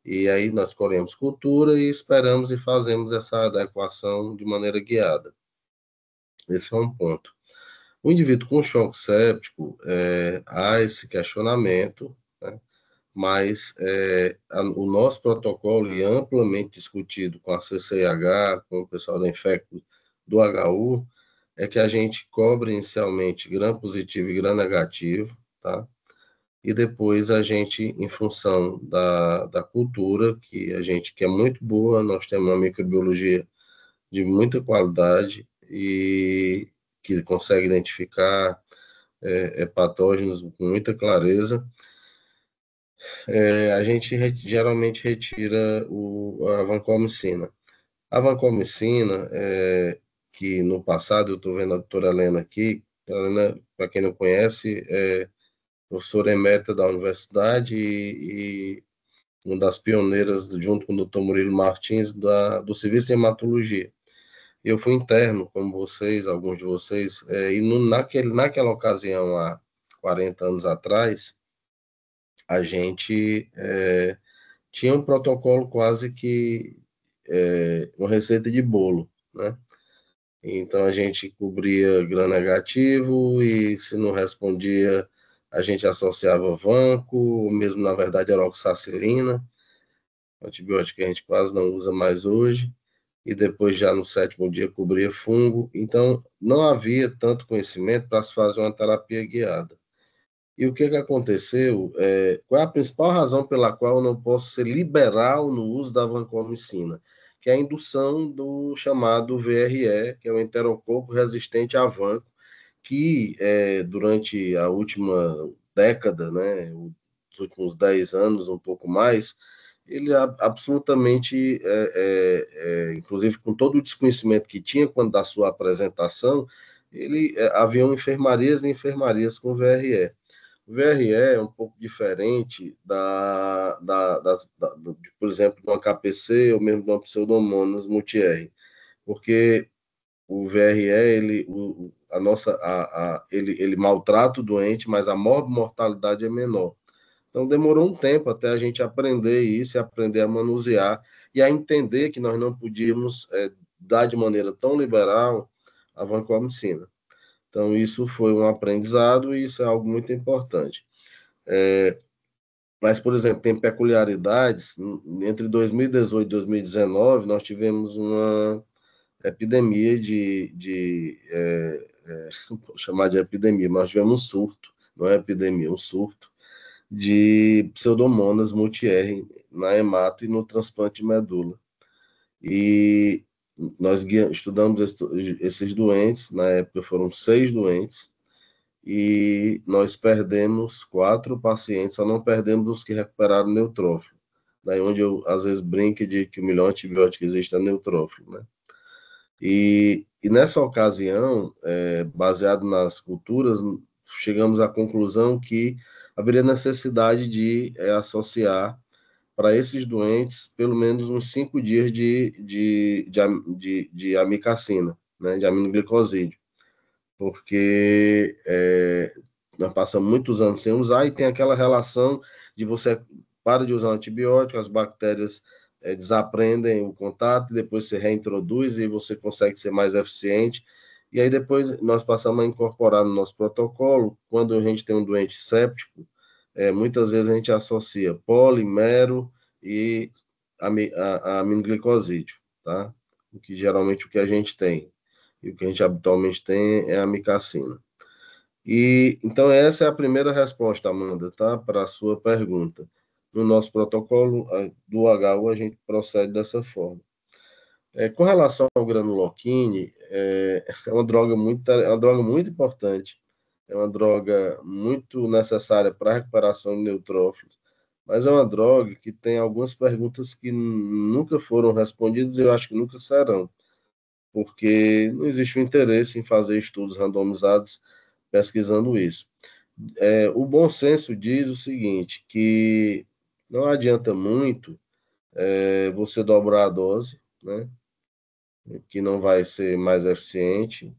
E aí nós colhemos cultura e esperamos e fazemos essa adequação de maneira guiada. Esse é um ponto. O indivíduo com choque séptico, há esse questionamento, né? Mas o nosso protocolo, e amplamente discutido com a CCIH, com o pessoal da Infecto do HU, é que a gente cobre inicialmente gram positivo e gram negativo, tá? E depois a gente, em função da cultura, que é muito boa, nós temos uma microbiologia de muita qualidade e que consegue identificar patógenos com muita clareza, a gente geralmente retira a vancomicina. A vancomicina, que no passado, eu estou vendo a doutora Helena aqui, a Helena, para quem não conhece, é professora emérita da universidade e uma das pioneiras, junto com o doutor Murilo Martins, do Serviço de Hematologia. Eu fui interno, como vocês, alguns de vocês, e naquela ocasião, há 40 anos atrás, a gente tinha um protocolo quase que uma receita de bolo, né? Então a gente cobria gram negativo e se não respondia, a gente associava vanco, ou mesmo na verdade era oxacilina, antibiótico que a gente quase não usa mais hoje, e depois já no sétimo dia cobria fungo. Então não havia tanto conhecimento para se fazer uma terapia guiada. E o que aconteceu? Qual é a principal razão pela qual eu não posso ser liberal no uso da vancomicina? Que é a indução do chamado VRE, que é o enterococo resistente a vanco, que durante a última década, né, os últimos 10 anos, um pouco mais, ele absolutamente, inclusive com todo o desconhecimento que tinha quando da sua apresentação, ele haviam enfermarias e enfermarias com VRE. O VRE é um pouco diferente por exemplo, de uma KPC ou mesmo de uma Pseudomonas multi-R, porque o VRE, ele maltrata o doente, mas a mortalidade é menor. Então, demorou um tempo até a gente aprender isso, aprender a manusear e a entender que nós não podíamos dar de maneira tão liberal a vancomicina. Então, isso foi um aprendizado e isso é algo muito importante. Mas, por exemplo, tem peculiaridades. Entre 2018 e 2019, nós tivemos uma epidemia vou chamar de epidemia, mas nós tivemos um surto, não é epidemia, um surto de pseudomonas multi-R na hemato e no transplante de medula. E nós estudamos esses doentes, na época foram 6 doentes, e nós perdemos 4 pacientes, só não perdemos os que recuperaram neutrófilo. Daí onde eu, às vezes, brinco de que o melhor antibiótico que existe é neutrófilo, né? E nessa ocasião, baseado nas culturas, chegamos à conclusão que haveria necessidade de associar para esses doentes pelo menos uns 5 dias de amicacina, né, de aminoglicosídeo, porque nós passamos muitos anos sem usar e tem aquela relação de você para de usar um antibiótico, as bactérias desaprendem o contato, e depois você reintroduz e você consegue ser mais eficiente. E aí depois nós passamos a incorporar no nosso protocolo, quando a gente tem um doente séptico, muitas vezes a gente associa polimero e aminoglicosídeo, tá? Que geralmente o que a gente tem. E o que a gente habitualmente tem é a amicacina. E então essa é a primeira resposta, Amanda, tá? Para a sua pergunta. No nosso protocolo do HU, a gente procede dessa forma. Com relação ao granuloquine, é uma droga muito importante, é uma droga muito necessária para a recuperação de neutrófilos, mas é uma droga que tem algumas perguntas que nunca foram respondidas e eu acho que nunca serão, porque não existe um interesse em fazer estudos randomizados pesquisando isso. O bom senso diz o seguinte, que não adianta muito você dobrar a dose, né, que não vai ser mais eficiente.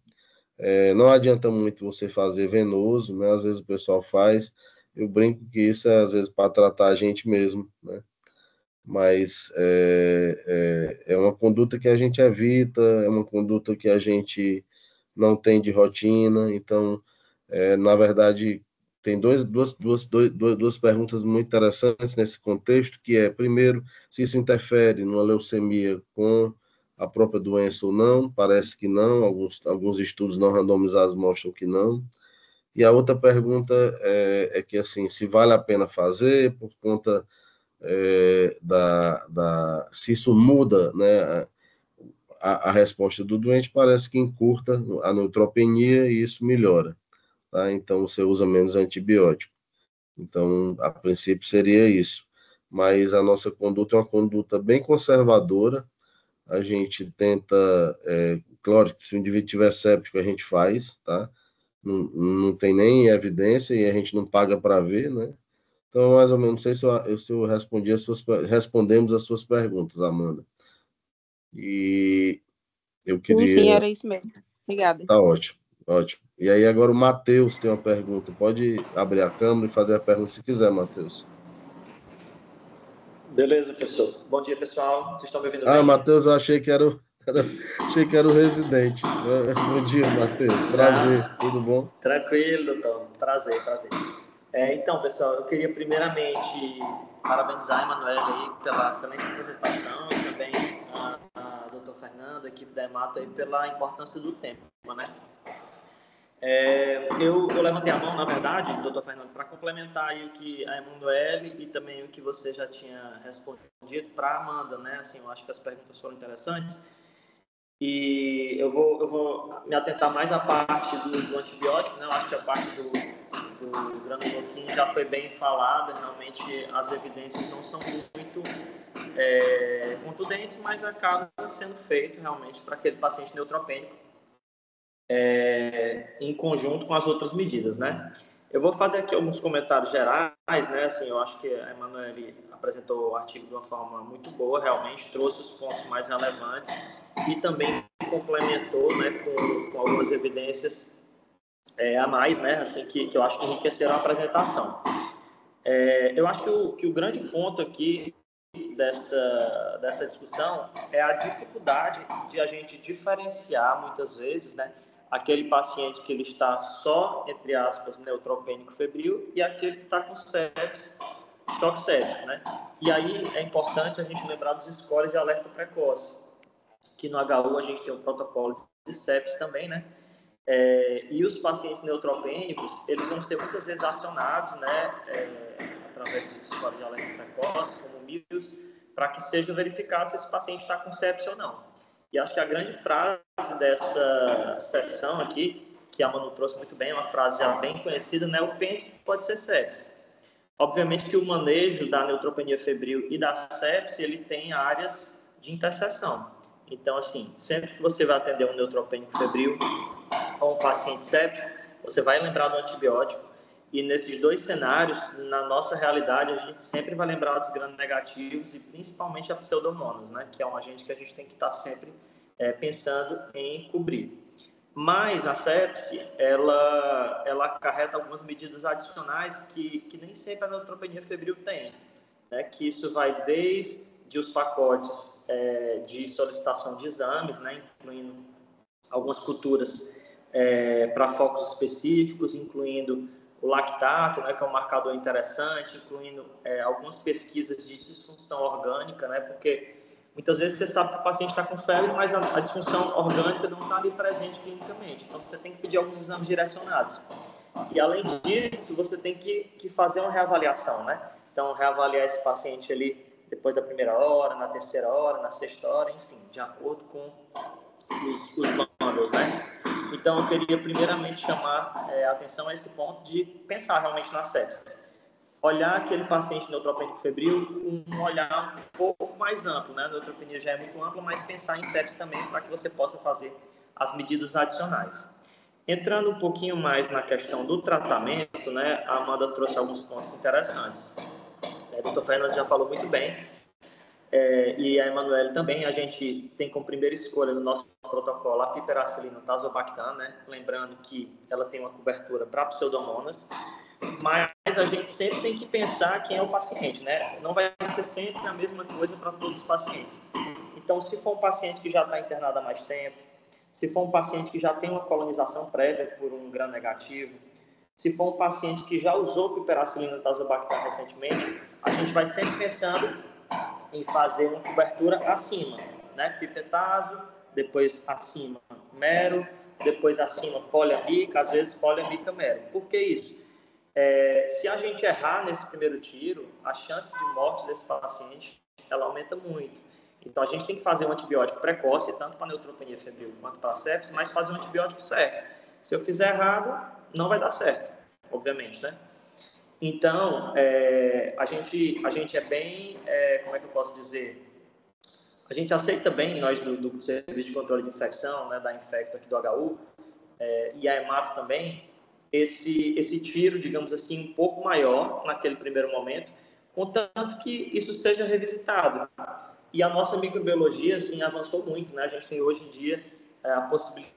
Não adianta muito você fazer venoso, né, às vezes o pessoal faz, eu brinco que isso é às vezes para tratar a gente mesmo, né, mas é uma conduta que a gente evita, é uma conduta que a gente não tem de rotina, então, na verdade, tem duas perguntas muito interessantes nesse contexto, que é, primeiro, se isso interfere numa leucemia com a própria doença ou não, parece que não, alguns estudos não randomizados mostram que não, e a outra pergunta é que, assim, se vale a pena fazer por conta se isso muda, né, a resposta do doente, parece que encurta a neutropenia e isso melhora, tá? Então, você usa menos antibiótico. Então, a princípio seria isso. Mas a nossa conduta é uma conduta bem conservadora, a gente tenta, claro, que se o indivíduo tiver séptico, a gente faz, tá? Não tem nem evidência e a gente não paga para ver, né? Então, mais ou menos, não sei se eu respondemos as suas perguntas, Amanda. E eu Sim, queria... era isso mesmo. Obrigada. Tá ótimo, ótimo. E aí agora o Matheus tem uma pergunta. Pode abrir a câmera e fazer a pergunta se quiser, Matheus. Beleza, professor. Bom dia, pessoal. Vocês estão me ouvindo bem? Matheus, eu achei que era o residente. Bom dia, Matheus. Prazer. Tudo bom? Tranquilo, doutor. Prazer. Então, pessoal, eu queria primeiramente parabenizar a Emanuele aí pela excelente apresentação e também a doutor Fernando, a equipe da Hemato aí pela importância do tema, né? Eu levantei a mão, na verdade, doutor Fernando, para complementar aí o que a Emanuele e também o que você já tinha respondido para a Amanda, né? Assim, eu acho que as perguntas foram interessantes. E eu vou me atentar mais à parte do antibiótico, né? Eu acho que a parte do granuloquim já foi bem falada. Realmente, as evidências não são muito contundentes, mas acaba sendo feito realmente para aquele paciente neutropênico em conjunto com as outras medidas, né? Eu vou fazer aqui alguns comentários gerais, né? Assim, eu acho que a Emanuele apresentou o artigo de uma forma muito boa, realmente trouxe os pontos mais relevantes e também complementou, né, com algumas evidências a mais, né? Assim, que eu acho que enriqueceram a apresentação. Eu acho que o grande ponto aqui dessa discussão é a dificuldade de a gente diferenciar, muitas vezes, né, aquele paciente que ele está só, entre aspas, neutropênico febril e aquele que está com sepsis, choque séptico, né? E aí é importante a gente lembrar dos scores de alerta precoce, que no HU a gente tem o protocolo de sepsis também, né? E os pacientes neutropênicos, eles vão ser muitas vezes acionados, né, através dos scores de alerta precoce, como o MIUS, para que seja verificado se esse paciente está com sepsis ou não. E acho que a grande frase dessa sessão aqui, que a Manu trouxe muito bem, é uma frase já bem conhecida, né? O pense que pode ser sepsis. Obviamente que o manejo da neutropenia febril e da sepsis, ele tem áreas de interseção. Então, assim, sempre que você vai atender um neutropênico febril ou um paciente séptico, você vai lembrar do antibiótico. E nesses dois cenários, na nossa realidade, a gente sempre vai lembrar dos gram-negativos e principalmente a pseudomonas, né? Que é um agente que a gente tem que estar sempre pensando em cobrir. Mas a sepse, ela acarreta algumas medidas adicionais que nem sempre a neutropenia febril tem, né? Que isso vai desde os pacotes de solicitação de exames, né? Incluindo algumas culturas para focos específicos, incluindo o lactato, né, que é um marcador interessante, incluindo algumas pesquisas de disfunção orgânica, né, porque muitas vezes você sabe que o paciente está com febre, mas a disfunção orgânica não está ali presente clinicamente. Então, você tem que pedir alguns exames direcionados. E, além disso, você tem que fazer uma reavaliação, né? Então, reavaliar esse paciente ali depois da primeira hora, na terceira hora, na sexta hora, enfim, de acordo com os bundles, né? Então, eu queria primeiramente chamar a atenção a esse ponto de pensar realmente na sepsis. Olhar aquele paciente neutropênico febril com um olhar um pouco mais amplo, né? A neutropenia já é muito ampla, mas pensar em sepsis também para que você possa fazer as medidas adicionais. Entrando um pouquinho mais na questão do tratamento, né? A Amanda trouxe alguns pontos interessantes. O Dr. Fernando já falou muito bem. E a Emanuele também, a gente tem como primeira escolha no nosso protocolo a piperacilina tazobactam, né? Lembrando que ela tem uma cobertura para pseudomonas, mas a gente sempre tem que pensar quem é o paciente, né? Não vai ser sempre a mesma coisa para todos os pacientes. Então, se for um paciente que já está internado há mais tempo, se for um paciente que já tem uma colonização prévia por um gram-negativo, se for um paciente que já usou piperacilina tazobactam recentemente, a gente vai sempre pensando em fazer uma cobertura acima, né? Pipetazo, depois acima mero, depois acima poliamica, às vezes poliamica mero. Por que isso? Se a gente errar nesse primeiro tiro, a chance de morte desse paciente ela aumenta muito. Então a gente tem que fazer um antibiótico precoce, tanto para neutropenia febril quanto para sepsis, mas fazer um antibiótico certo. Se eu fizer errado, não vai dar certo, obviamente, né? Então, a gente é bem, como é que eu posso dizer? A gente aceita bem, nós do Serviço de Controle de Infecção, né, da Infecto aqui do HU, e a EMAT também, esse tiro, digamos assim, um pouco maior naquele primeiro momento, contanto que isso seja revisitado. E a nossa microbiologia, assim, avançou muito, né? A gente tem hoje em dia a possibilidade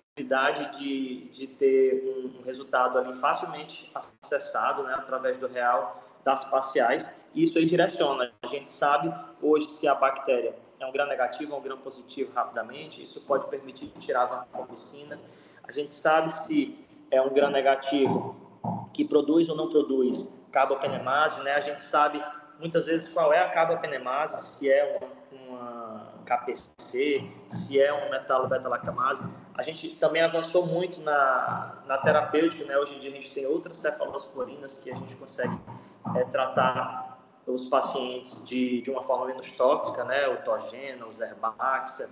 de ter um resultado ali facilmente acessado, né, através do real das parciais, e isso aí direciona. A gente sabe hoje se a bactéria é um gram-negativo ou um gram-positivo rapidamente, isso pode permitir tirar a vancomicina. A gente sabe se é um gram-negativo que produz ou não produz carbapenemase, né? A gente sabe muitas vezes qual é a carbapenemase, se é uma KPC, se é uma metalobeta-lactamase. A gente também avançou muito na terapêutica, né? Hoje em dia a gente tem outras cefalosporinas que a gente consegue tratar os pacientes de uma forma menos tóxica, né? O Togena, o Zerbaxa,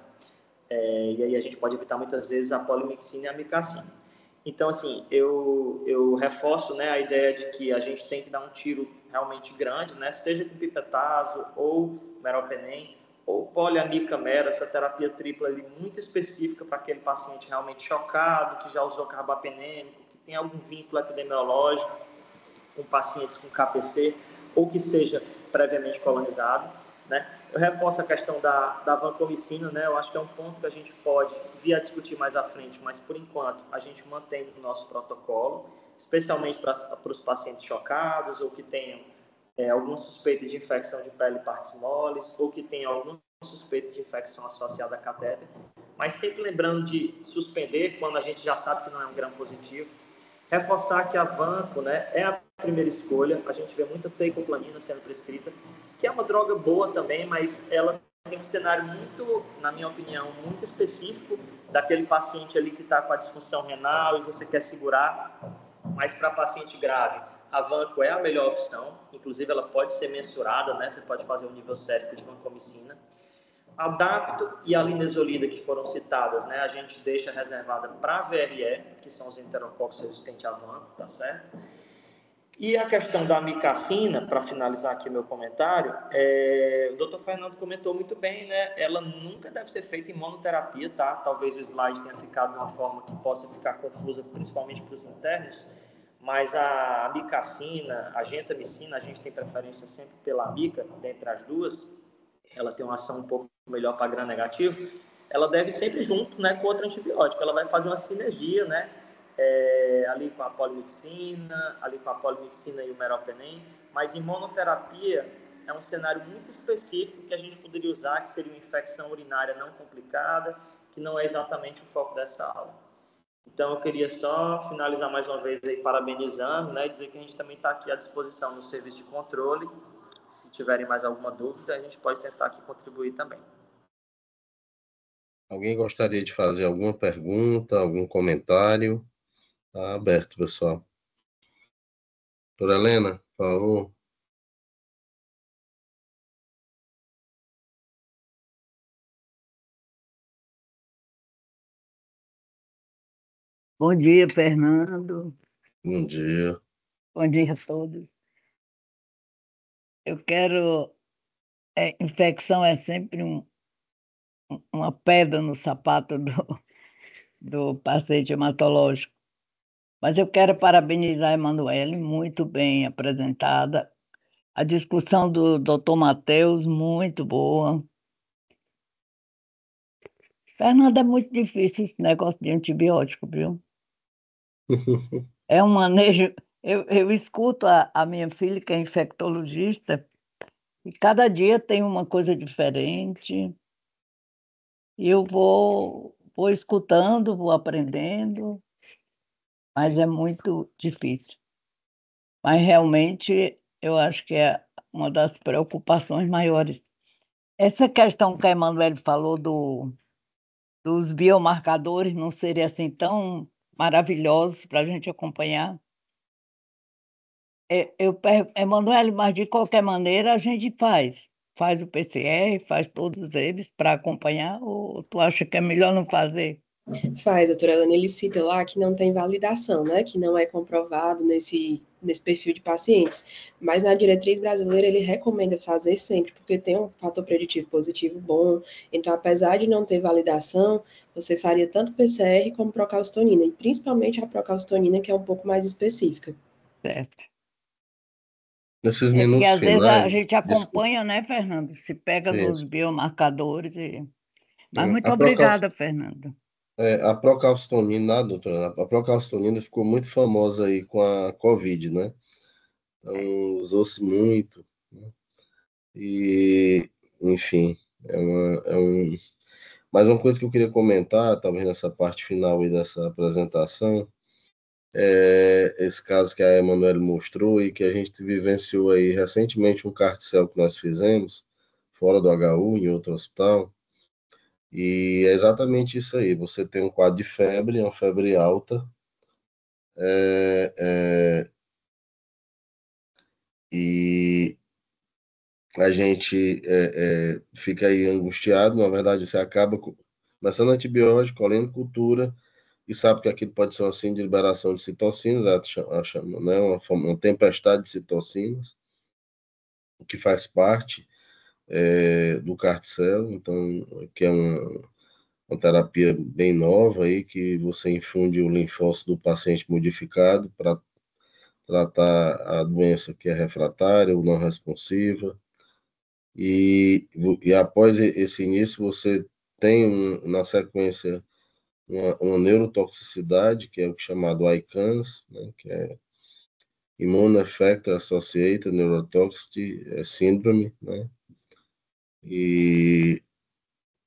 e aí a gente pode evitar muitas vezes a polimixina e a micacina. Então, assim, eu reforço, né, a ideia de que a gente tem que dar um tiro realmente grande, né? Seja com pipetazo ou meropenem, ou poliamica mera, essa terapia tripla ali muito específica para aquele paciente realmente chocado, que já usou carbapenêmico, que tem algum vínculo epidemiológico com pacientes com KPC, ou que seja previamente colonizado, né? Eu reforço a questão da vancomicina, né? Eu acho que é um ponto que a gente pode vir a discutir mais à frente, mas por enquanto a gente mantém o nosso protocolo, especialmente para os pacientes chocados ou que tenham alguma suspeita de infecção de pele e partes moles, ou que tenham alguma suspeita de infecção associada a catéter, mas sempre lembrando de suspender quando a gente já sabe que não é um gram positivo. Reforçar que a vanco, né, é a primeira escolha. A gente vê muita teicoplanina sendo prescrita, que é uma droga boa também, mas ela tem um cenário muito, na minha opinião, muito específico daquele paciente ali que está com a disfunção renal e você quer segurar. Mas para paciente grave, a vanco é a melhor opção. Inclusive, ela pode ser mensurada, né? Você pode fazer um nível sérico de vancomicina. A Dapto e a linezolida que foram citadas, né, a gente deixa reservada para a VRE, que são os enterococos resistentes a vanco, tá certo? E a questão da amicacina, para finalizar aqui o meu comentário, o Dr. Fernando comentou muito bem, né? Ela nunca deve ser feita em monoterapia, tá? Talvez o slide tenha ficado de uma forma que possa ficar confusa, principalmente para os internos, mas a amicacina, a gentamicina, a gente tem preferência sempre pela amica, dentre as duas. Ela tem uma ação um pouco melhor para gram negativo, ela deve sempre junto, né, com outro antibiótico. Ela vai fazer uma sinergia, né, ali com a polimixina, e o meropenem, mas em monoterapia é um cenário muito específico que a gente poderia usar, que seria uma infecção urinária não complicada, que não é exatamente o foco dessa aula. Então, eu queria só finalizar mais uma vez aí parabenizando, né, dizer que a gente também está aqui à disposição no serviço de controle. Se tiverem mais alguma dúvida, a gente pode tentar aqui contribuir também. Alguém gostaria de fazer alguma pergunta, algum comentário? Está aberto, pessoal. Doutora Helena, por favor. Bom dia, Fernando. Bom dia. Bom dia a todos. Eu quero. Infecção é sempre uma pedra no sapato do paciente hematológico. Mas eu quero parabenizar a Emanuele, muito bem apresentada. A discussão do Dr. Matheus, muito boa. Fernando, é muito difícil esse negócio de antibiótico, viu? É um manejo. Eu escuto a minha filha, que é infectologista, e cada dia tem uma coisa diferente. E eu vou escutando, vou aprendendo, mas é muito difícil. Mas realmente eu acho que é uma das preocupações maiores. Essa questão que a Emanuele falou dos biomarcadores não seria assim tão maravilhosos para a gente acompanhar. Emanuele, mas de qualquer maneira a gente faz o PCR, faz todos eles para acompanhar, ou tu acha que é melhor não fazer? Faz, doutora Helena, ele cita lá que não tem validação, né? Que não é comprovado nesse perfil de pacientes. Mas na diretriz brasileira ele recomenda fazer sempre, porque tem um fator preditivo positivo bom. Então, apesar de não ter validação, você faria tanto PCR como procalcitonina, e principalmente a procalcitonina, que é um pouco mais específica. Certo. Nesses Porque minutos às vezes a finais, gente acompanha, né, Fernando? Se pega nos isso. biomarcadores. Mas muito obrigada, Fernando. A procalcitonina, doutora, a procalcitonina ficou muito famosa aí com a Covid, né? Então, usou-se muito, né? E, enfim, mas uma coisa que eu queria comentar, talvez nessa parte final aí dessa apresentação, é esse caso que a Emanuele mostrou e que a gente vivenciou aí recentemente um carticel que nós fizemos, fora do HU, em outro hospital, E é exatamente isso aí. Você tem um quadro de febre, uma febre alta, é, é, e a gente fica aí angustiado. Na verdade, você acaba começando antibiótico, colhendo cultura, e sabe que aquilo pode ser um assim de liberação de citocinas, né, uma tempestade de citocinas, que faz parte do CAR-T-cell, então, que é uma terapia bem nova aí, que você infunde o linfócito do paciente modificado para tratar a doença que é refratária ou não responsiva. E após esse início, você tem, na sequência, uma neurotoxicidade, que é o chamado ICANS, né, que é Immune Effector Associated Neurotoxicity Syndrome, né, e,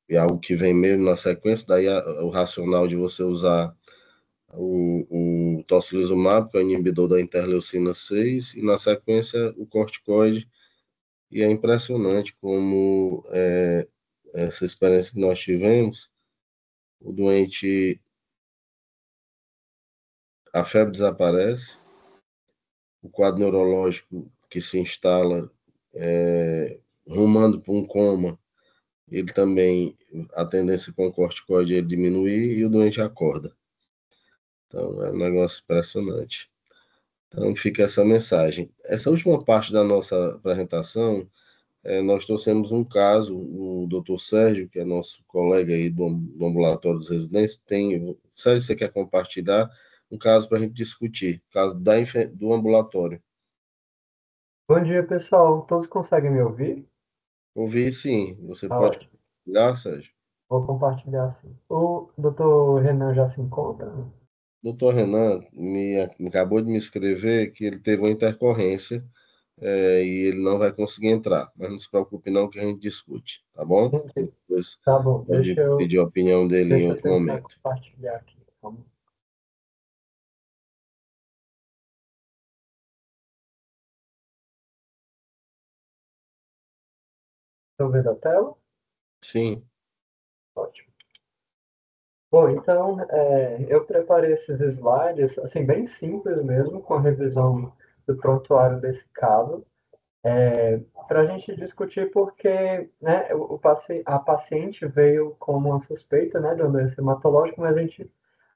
e algo que vem mesmo na sequência, daí o racional de você usar o tocilizumab, que é o inibidor da interleucina 6, e na sequência o corticoide, e é impressionante como essa experiência que nós tivemos, o doente, a febre desaparece, o quadro neurológico que se instala rumando para um coma, ele também, a tendência com o corticoide é diminuir e o doente acorda. Então, é um negócio impressionante. Então, fica essa mensagem. Essa última parte da nossa apresentação, nós trouxemos um caso, o doutor Sérgio, que é nosso colega aí do ambulatório dos residentes, Sérgio, você quer compartilhar um caso para a gente discutir, caso do ambulatório. Bom dia, pessoal. Todos conseguem me ouvir? Ouvir, sim. Você Tá pode ótimo. compartilhar, Sérgio? Vou compartilhar sim. O doutor Renan já se encontra? Doutor Renan acabou de me escrever que ele teve uma intercorrência e ele não vai conseguir entrar. Mas não se preocupe não que a gente discute, tá bom? Entendi. Depois Tá bom. pode pedir a opinião dele em Deixa eu outro tentar momento. compartilhar aqui. Vamos. Estão vendo a tela? Sim. Ótimo. Bom, então, eu preparei esses slides, assim, bem simples mesmo, com a revisão do prontuário desse caso, para a gente discutir porque, né, a paciente veio como uma suspeita, né, de uma doença hematológica, mas a gente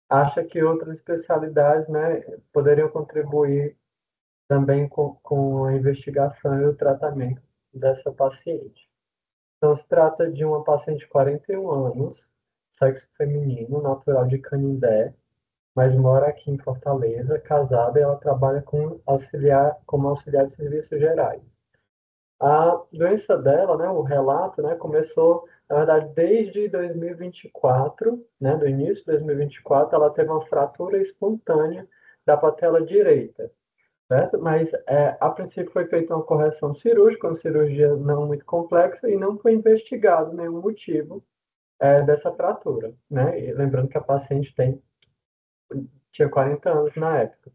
acha que outras especialidades, né, poderiam contribuir também com a investigação e o tratamento dessa paciente. Então, se trata de uma paciente de 41 anos, sexo feminino, natural de Canindé, mas mora aqui em Fortaleza, casada, e ela trabalha como auxiliar de serviços gerais. A doença dela, né, o relato, né, começou, na verdade, desde 2024, né, do início de 2024, ela teve uma fratura espontânea da patela direita, certo? Mas, a princípio, foi feita uma correção cirúrgica, uma cirurgia não muito complexa, e não foi investigado nenhum motivo, dessa fratura, né? E lembrando que a paciente tinha 40 anos na época.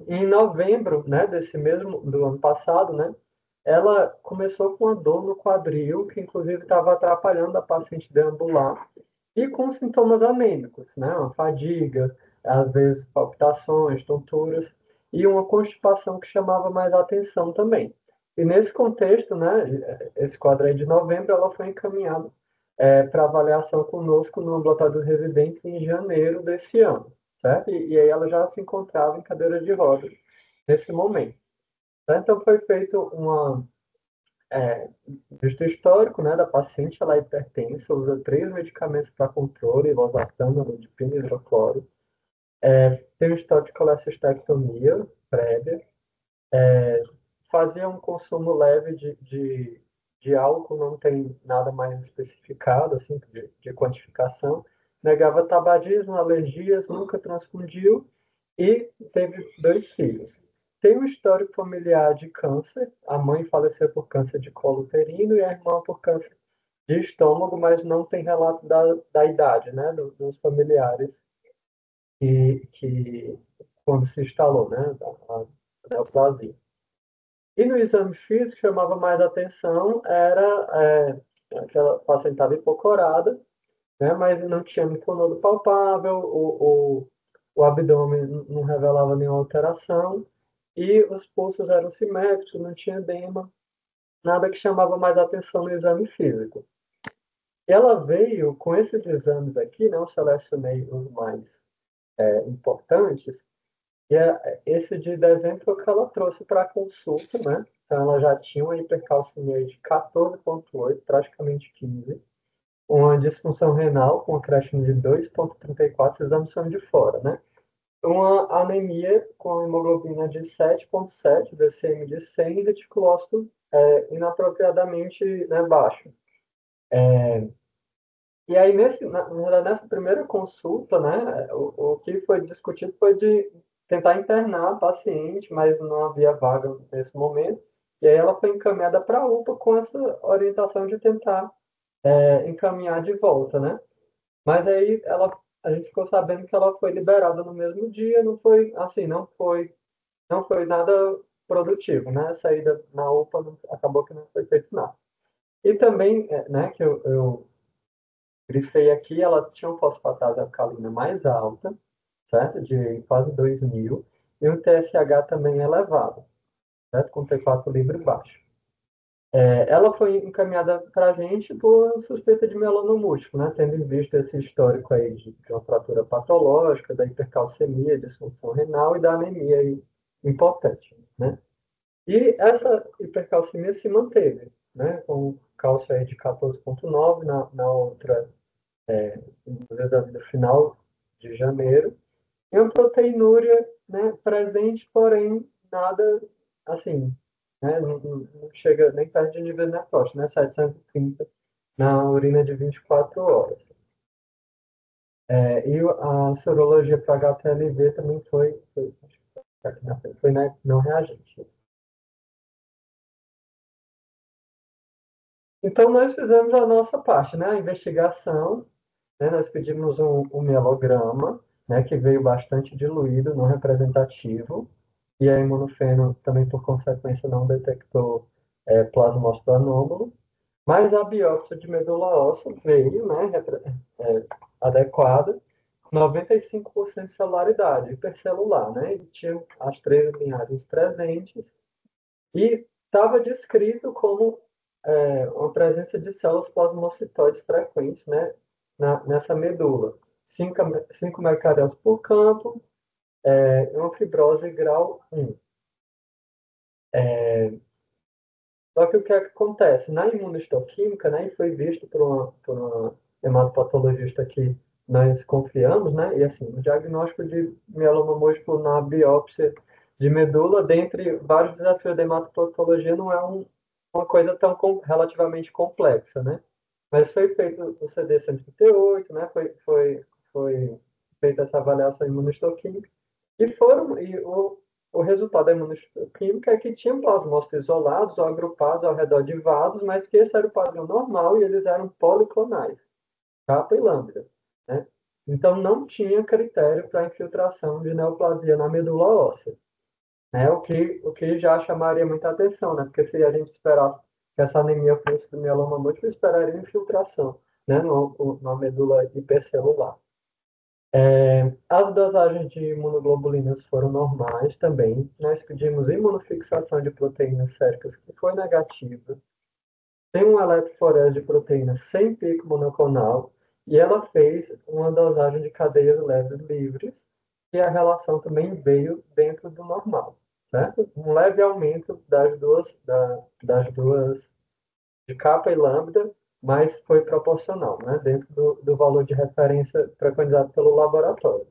Em novembro, né, do ano passado, né, ela começou com uma dor no quadril, que inclusive estava atrapalhando a paciente deambular, e com sintomas anêmicos, né, uma fadiga, às vezes palpitações, tonturas, e uma constipação que chamava mais atenção também. E nesse contexto, né, esse quadro aí de novembro, ela foi encaminhada para avaliação conosco no ambulatório dos residentes em janeiro desse ano, certo? E aí ela já se encontrava em cadeira de rodas nesse momento. Tá? Então foi feito registro histórico, né, da paciente. Ela é hipertensa, usa 3 medicamentos para controle, losartano, amlodipina e hidrocloro. Tem um histórico de colecistectomia prévia, fazia um consumo leve de álcool, não tem nada mais especificado, assim, de quantificação. Negava tabagismo, alergias, nunca transfundiu e teve 2 filhos. Tem um histórico familiar de câncer, a mãe faleceu por câncer de colo uterino e a irmã por câncer de estômago, mas não tem relato da idade, né, dos familiares que quando se instalou, né, a neoplasia. E no exame físico, chamava mais atenção era aquela paciente estava hipocorada, né? Mas não tinha linfonodo palpável, o abdômen não revelava nenhuma alteração e os pulsos eram simétricos, não tinha edema, nada que chamava mais atenção no exame físico. Ela veio com esses exames aqui, não selecionei os mais importantes, e esse de dezembro foi o que ela trouxe para a consulta, né? Então, ela já tinha uma hipercalcemia de 14,8, praticamente 15, uma disfunção renal com acréscimo de 2,34, esses exames são de fora, né? Uma anemia com hemoglobina de 7,7, DCM de 100 e reticulócito inapropriadamente, né, baixo. E aí, nessa primeira consulta, né, o que foi discutido foi de tentar internar a paciente, mas não havia vaga nesse momento. E aí ela foi encaminhada para a UPA com essa orientação de tentar encaminhar de volta, né? Mas aí a gente ficou sabendo que ela foi liberada no mesmo dia, não foi assim, não foi nada produtivo, né? A saída na UPA acabou que não foi feito nada. E também, né, que eu grifei aqui, ela tinha uma fosfatase alcalina mais alta, certo? De quase 2.000, e um TSH também elevado, certo? Com T4 livre baixo. Ela foi encaminhada para a gente por suspeita de mieloma múltiplo, né? Tendo em vista esse histórico aí de uma fratura patológica, da hipercalcemia, disfunção renal e da anemia aí importante, né? E essa hipercalcemia se manteve, né? Com cálcio aí de 14,9 na outra, no final de janeiro, e uma proteinúria, né, presente, porém nada assim, né, não chega nem perto de nível nefrótico, né, 730 na urina de 24 horas. E a sorologia para HTLV também foi né, não reagente. Então, nós fizemos a nossa parte, né, a investigação, né, nós pedimos um mielograma, né, que veio bastante diluído, não representativo, e a imunofeno também, por consequência, não detectou plasmócito anômalo, mas a biópsia de medula óssea veio, né, adequada, 95% de celularidade, hipercelular, né, e tinha as 3 linhagens presentes, e estava descrito como uma presença de células plasmocitoides frequentes, né, nessa medula. 5 microarrays por campo, uma fibrose grau 1. Só que o que é que acontece? Na imunohistoquímica, né, e foi visto por uma hematopatologista que nós confiamos, né, e assim, o diagnóstico de mieloma múltiplo na biópsia de medula, dentre vários desafios da hematopatologia, não é uma coisa tão relativamente complexa, né? Mas foi feito o CD-138, né, foi feita essa avaliação imunohistoquímica, e o resultado da imunoquímica é que tinham plasmócitos isolados ou agrupados ao redor de vasos, mas que esse era o padrão normal e eles eram policlonais, capa e lambda, né? Então, não tinha critério para infiltração de neoplasia na medula óssea, né? O que já chamaria muita atenção, né? Porque se a gente esperasse que essa anemia fosse do mieloma múltiplo, esperaria infiltração, né? Na medula hipercelular. As dosagens de imunoglobulinas foram normais também. Nós pedimos imunofixação de proteínas séricas, que foi negativa. Tem um eletroforese de proteínas sem pico monoclonal. E ela fez uma dosagem de cadeias leves livres. E a relação também veio dentro do normal. Certo? Um leve aumento das duas de capa e lambda, mas foi proporcional, né? Dentro do valor de referência preconizado pelo laboratório.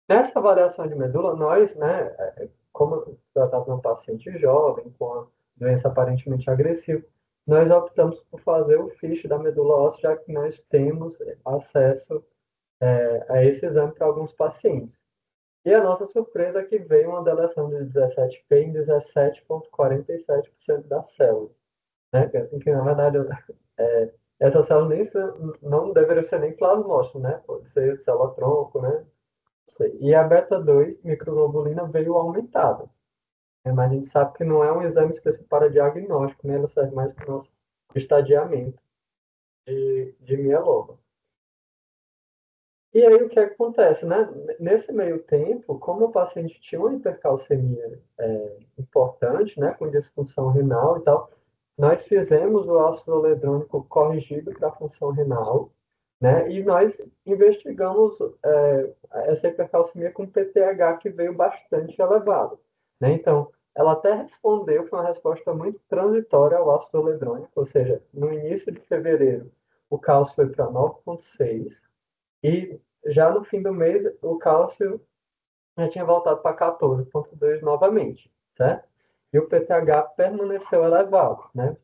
Nessa avaliação de medula, nós, né, como tratamos um paciente jovem, com a doença aparentemente agressiva, nós optamos por fazer o FISH da medula óssea, já que nós temos acesso a esse exame para alguns pacientes. E a nossa surpresa é que veio uma deleção de 17P em 17,47% das células, né? Que, na verdade, essas células não deveriam ser nem plasmócitos, né? Pode ser célula-tronco, né? E a beta-2 microglobulina veio aumentada. Mas a gente sabe que não é um exame específico para diagnóstico, né? Ela serve mais para o nosso estadiamento de mieloma. E aí o que acontece, né? Nesse meio tempo, como o paciente tinha uma hipercalcemia importante, né, com disfunção renal e tal, nós fizemos o ácido zoledrônico corrigido para a função renal, né? E nós investigamos essa hipercalcemia com PTH que veio bastante elevado, né? Então, ela até respondeu, foi uma resposta muito transitória ao ácido zoledrônico, ou seja, no início de fevereiro o cálcio foi para 9,6 e já no fim do mês o cálcio já tinha voltado para 14,2 novamente, certo? E o PTH permaneceu elevado, né?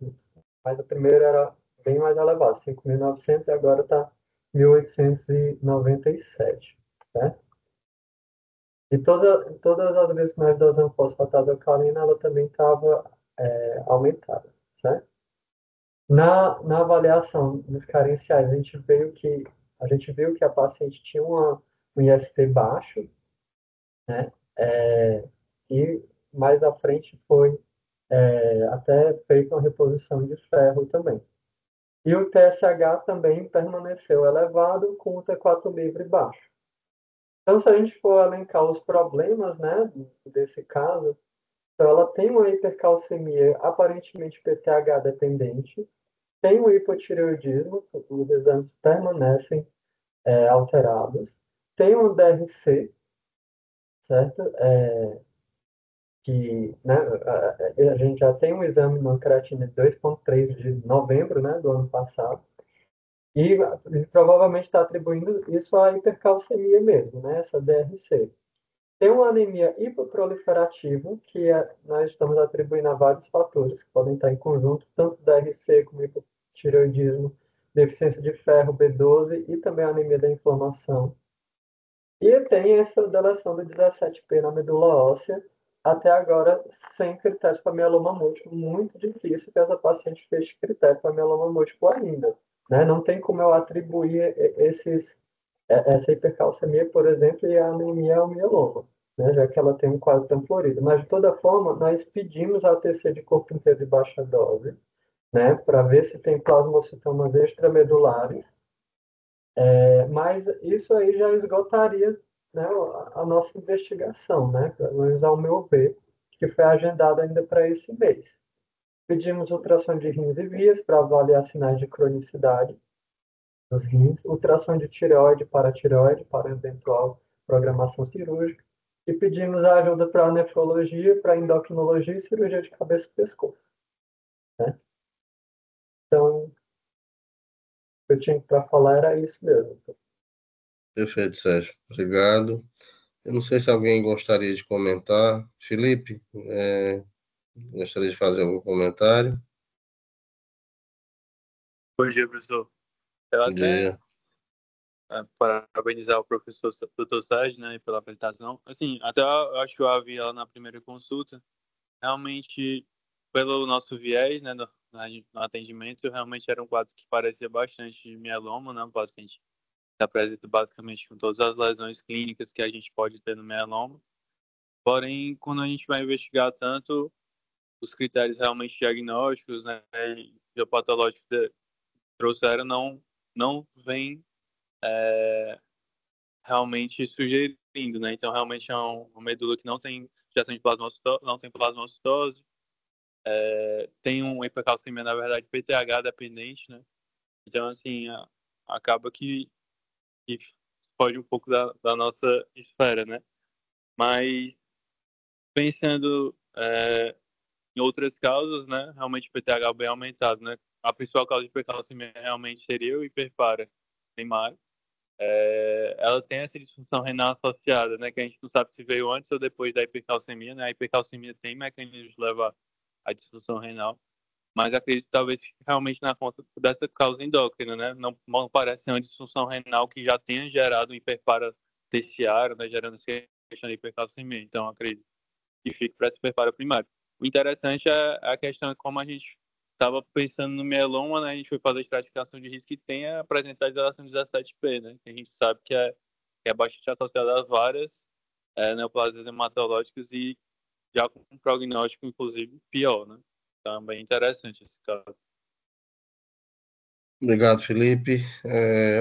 Mas o primeiro era bem mais elevado, 5.900 e agora está 1.897, certo? E todas as vezes que nós dosamos fosfatase alcalina, ela também estava aumentada, certo? Na avaliação dos carenciais, a gente viu que a paciente tinha um IST baixo, né? E mais à frente foi até feita uma reposição de ferro também. E o TSH também permaneceu elevado com o T4 livre baixo. Então, se a gente for elencar os problemas, né, desse caso, então ela tem uma hipercalcemia aparentemente PTH dependente, tem um hipotireoidismo, os exames permanecem alterados, tem um DRC, certo? Que, né, a gente já tem um exame de creatina de 2,3 de novembro, né, do ano passado, e provavelmente está atribuindo isso à hipercalcemia mesmo, né, essa DRC. Tem uma anemia hipoproliferativa, que nós estamos atribuindo a vários fatores, que podem estar em conjunto, tanto DRC como hipotireoidismo, deficiência de ferro, B12 e também a anemia da inflamação. E tem essa deleção do 17P na medula óssea, até agora sem critérios para mieloma múltiplo. Muito difícil que essa paciente feche critério para mieloma múltiplo ainda, né? Não tem como eu atribuir essa hipercalcemia, por exemplo, e a anemia ao mieloma, né? Já que ela tem um quadro tão florido. Mas, de toda forma, nós pedimos a ATC de corpo inteiro de baixa dose, né? Para ver se tem plasmocitomas extramedulares, mas isso aí já esgotaria, né, a nossa investigação, né, pelo menos ao meu ver, que foi agendada ainda para esse mês. Pedimos ultrassom de rins e vias para avaliar sinais de cronicidade dos rins, ultrassom de tireoide, para eventual programação cirúrgica, e pedimos a ajuda para a nefrologia, para a endocrinologia e cirurgia de cabeça e pescoço, né? Então, o que eu tinha para falar era isso mesmo. Perfeito, Sérgio. Obrigado. Eu não sei se alguém gostaria de comentar. Felipe, gostaria de fazer algum comentário? Bom dia, professor. Eu Bom até dia. parabenizar o professor Dr. Sérgio, né, pela apresentação. Assim, até eu acho que eu a vi ela na primeira consulta. Realmente, pelo nosso viés, né, no atendimento, realmente era um quadro que parecia bastante mieloma, né, um paciente que apresenta basicamente com todas as lesões clínicas que a gente pode ter no mieloma. Porém, quando a gente vai investigar tanto os critérios realmente diagnósticos, né, e biopatológicos que trouxeram, não vem realmente sugerindo, né? Então, realmente é uma medula que não tem injeção de plasmocitose, não tem plasmocitose, tem um hipercalcemia, na verdade, PTH dependente, né? Então, assim, acaba que foge um pouco da nossa esfera, né? Mas, pensando em outras causas, né? Realmente o PTH bem aumentado, né? A principal causa de hipercalcemia realmente seria o hiperpara primário. Ela tem essa disfunção renal associada, né, que a gente não sabe se veio antes ou depois da hipercalcemia, né? A hipercalcemia tem mecanismos de levar à disfunção renal, mas acredito que talvez fique realmente na conta dessa causa endócrina, né? Não parece ser uma disfunção renal que já tenha gerado um hiperpara terciário, né, gerando essa questão de hipercalcemia. Então, acredito que fique para esse hiperpara primário. O interessante é a questão de como a gente estava pensando no mieloma, né? A gente foi fazer a estratificação de risco e tem a presença da deleção 17P, né? Que a gente sabe que é bastante associada a várias neoplasias hematológicas e já com um prognóstico, inclusive, pior, né? Então é bem interessante esse caso. Obrigado, Felipe.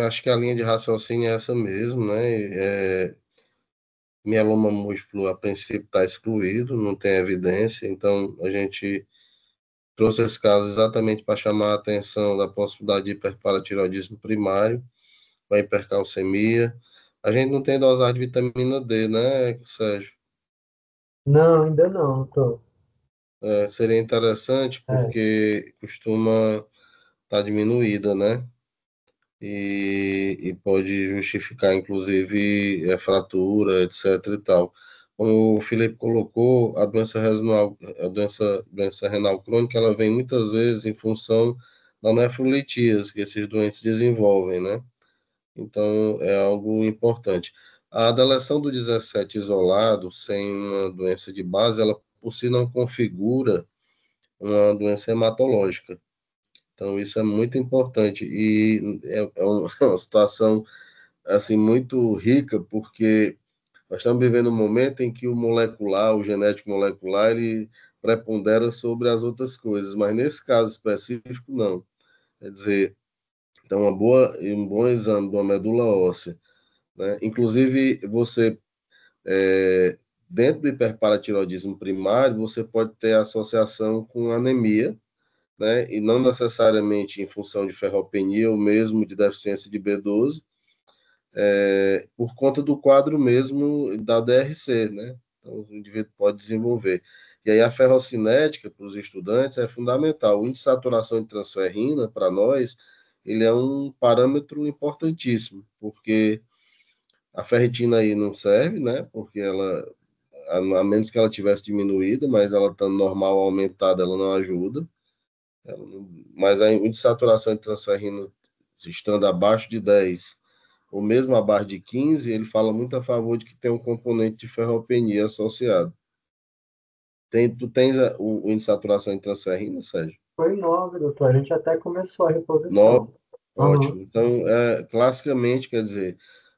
Acho que a linha de raciocínio é essa mesmo, né? Mieloma múltiplo, a princípio, está excluído, não tem evidência, então a gente trouxe esse caso exatamente para chamar a atenção da possibilidade de hiperparatiroidismo primário, com a hipercalcemia. A gente não tem dosagem de vitamina D, né, Sérgio? Não, ainda não, tô. Seria interessante É, porque costuma estar diminuída, né? E pode justificar, inclusive, fratura, etc. e tal. Como o Felipe colocou, a doença renal crônica, ela vem muitas vezes em função da nefrolitíase que esses doentes desenvolvem, né? Então, é algo importante. A deleção do 17 isolado, sem uma doença de base, ela por si não configura uma doença hematológica. Então, isso é muito importante e é uma situação assim muito rica, porque nós estamos vivendo um momento em que o molecular, o genético molecular, ele prepondera sobre as outras coisas, mas nesse caso específico, não. Quer dizer, então, um bom exame de uma medula óssea, né? Inclusive, você, é, dentro do hiperparatiroidismo primário, você pode ter associação com anemia, né? E não necessariamente em função de ferropenia ou mesmo de deficiência de B12, por conta do quadro mesmo da DRC, né? Então, o indivíduo pode desenvolver. E aí a ferrocinética para os estudantes é fundamental. O índice de saturação de transferrina, para nós, ele é um parâmetro importantíssimo, porque a ferritina aí não serve, né? Porque ela, a menos que ela tivesse diminuída, mas ela estando normal ou aumentada, ela não ajuda. Mas a índice de saturação de transferrina estando abaixo de 10 ou mesmo abaixo de 15, ele fala muito a favor de que tem um componente de ferropenia associado. Tu tens o índice de saturação de transferrina, Sérgio? foi 9, doutor. A gente até começou a 9, reposição. Aham. ótimo. Então, classicamente, quer dizer,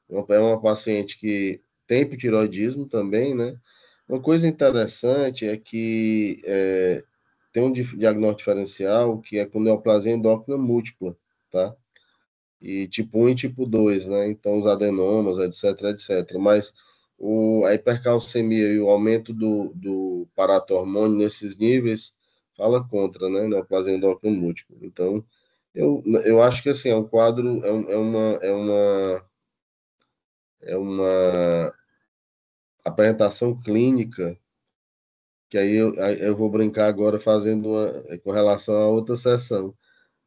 é uma paciente que tem hipotiroidismo também, né? Uma coisa interessante é que tem um diagnóstico diferencial que é com neoplasia endócrina múltipla, tá? E tipo 1 e tipo 2, né? Então, os adenomas, etc, etc. Mas a hipercalcemia e o aumento do paratormônio nesses níveis fala contra, né? Neoplasia endócrina múltipla. Então, eu acho que assim, é um quadro, é uma apresentação clínica, que aí eu vou brincar agora fazendo com relação a outra sessão.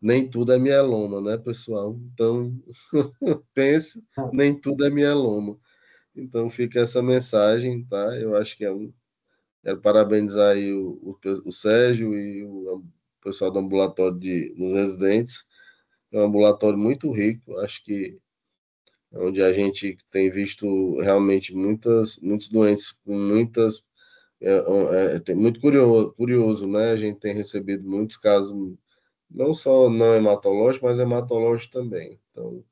Nem tudo é mieloma, né, pessoal? Então, pense, nem tudo é mieloma. Então, fica essa mensagem, tá? Eu acho que quero parabenizar aí o Sérgio e o pessoal do ambulatório dos residentes. É um ambulatório muito rico, acho que é onde a gente tem visto realmente muitos doentes com muitas. Tem muito curioso, né? A gente tem recebido muitos casos, não só não hematológicos, mas hematológicos também. Então,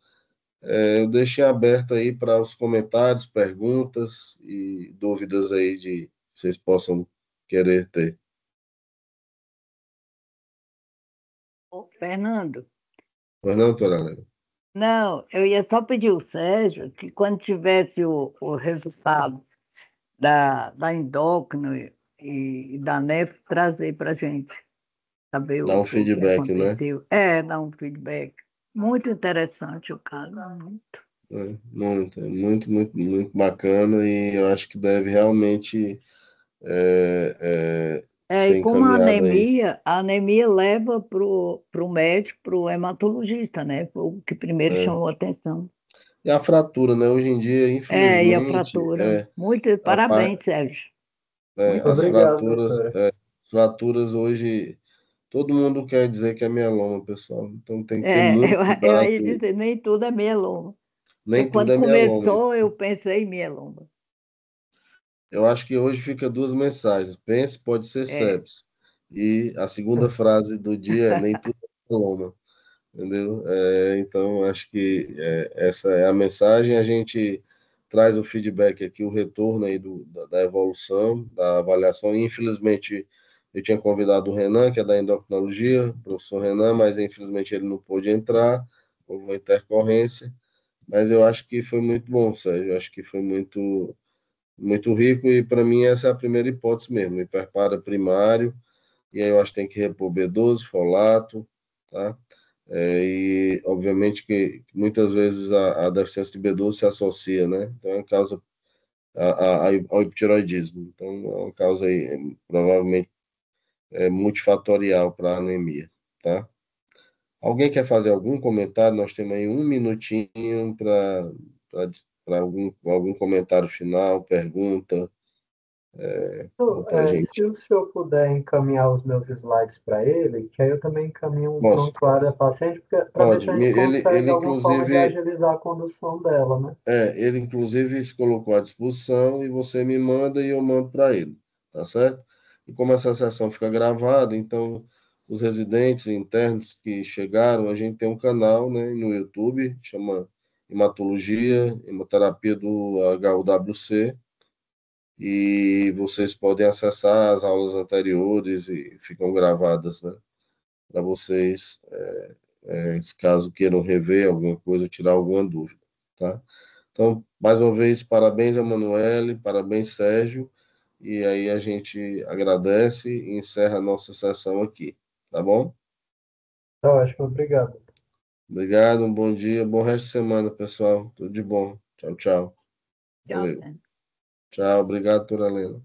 eu deixei aberto aí para os comentários, perguntas e dúvidas aí de vocês possam querer ter. Ô, Fernando, Pois não, doutora Helena? não, eu ia só pedir ao Sérgio que quando tivesse o resultado da endócrino e da nef, trazer para a gente saber Dá um o que feedback, né? aconteceu. Dar um feedback. Muito interessante o caso. Muito. Muito, muito, muito, muito bacana e eu acho que deve realmente E ser como encaminhado aí. a anemia leva para o médico, para o hematologista, né? Foi o que primeiro É. chamou a atenção. E a fratura, né? Hoje em dia, E a infelizmente, fratura. Muito a par- parabéns, Sérgio. é, Muito Muito as bom. obrigado, fraturas, doutora. fraturas hoje, todo mundo quer dizer que é mieloma, pessoal. Então tem que ter muito Eu cuidado. ia dizer, nem tudo é mieloma. Porque Nem tudo quando é mieloma. começou, eu pensei em mieloma. Eu acho que hoje fica duas mensagens. Pense, pode ser É. sepsis. E a segunda frase do dia é nem tudo é mieloma. Entendeu? Então, acho que essa é a mensagem. A gente traz o feedback aqui, o retorno aí da evolução, da avaliação. Infelizmente, Eu tinha convidado o Renan, que é da endocrinologia, o professor Renan, mas infelizmente ele não pôde entrar, houve uma intercorrência. Mas eu acho que foi muito bom, Sérgio. Eu acho que foi muito rico e para mim essa é a primeira hipótese mesmo, hiperpara primário, e aí eu acho que tem que repor B12, folato, tá? E obviamente que muitas vezes a deficiência de B12 se associa, né? Então é uma causa ao hipotiroidismo. Então é uma causa aí, provavelmente multifatorial para a anemia, tá? Alguém quer fazer algum comentário? Nós temos aí um minutinho para algum comentário final, pergunta, para a Se gente. o senhor puder encaminhar os meus slides para ele, que aí eu também encaminho um Posso? prontuário da paciente, para ver Pode. se a gente consegue Ele, alguma forma de inclusive, agilizar a condução dela, né? ele, inclusive, se colocou à disposição e você me manda e eu mando para ele, tá certo? E como essa sessão fica gravada, então, os residentes internos que chegaram, a gente tem um canal, né, no YouTube, chama Hematologia, Hemoterapia do HUWC, e vocês podem acessar as aulas anteriores e ficam gravadas, né, para vocês, caso queiram rever alguma coisa ou tirar alguma dúvida, tá? Então, mais uma vez, parabéns a Manuele, parabéns, Sérgio, e aí a gente agradece e encerra a nossa sessão aqui, tá bom? Tá ótimo, obrigado. Obrigado, um bom dia, bom resto de semana, pessoal. Tudo de bom. Tchau, tchau. Tchau, Valeu. Sérgio. Tchau, obrigado, doutora Helena.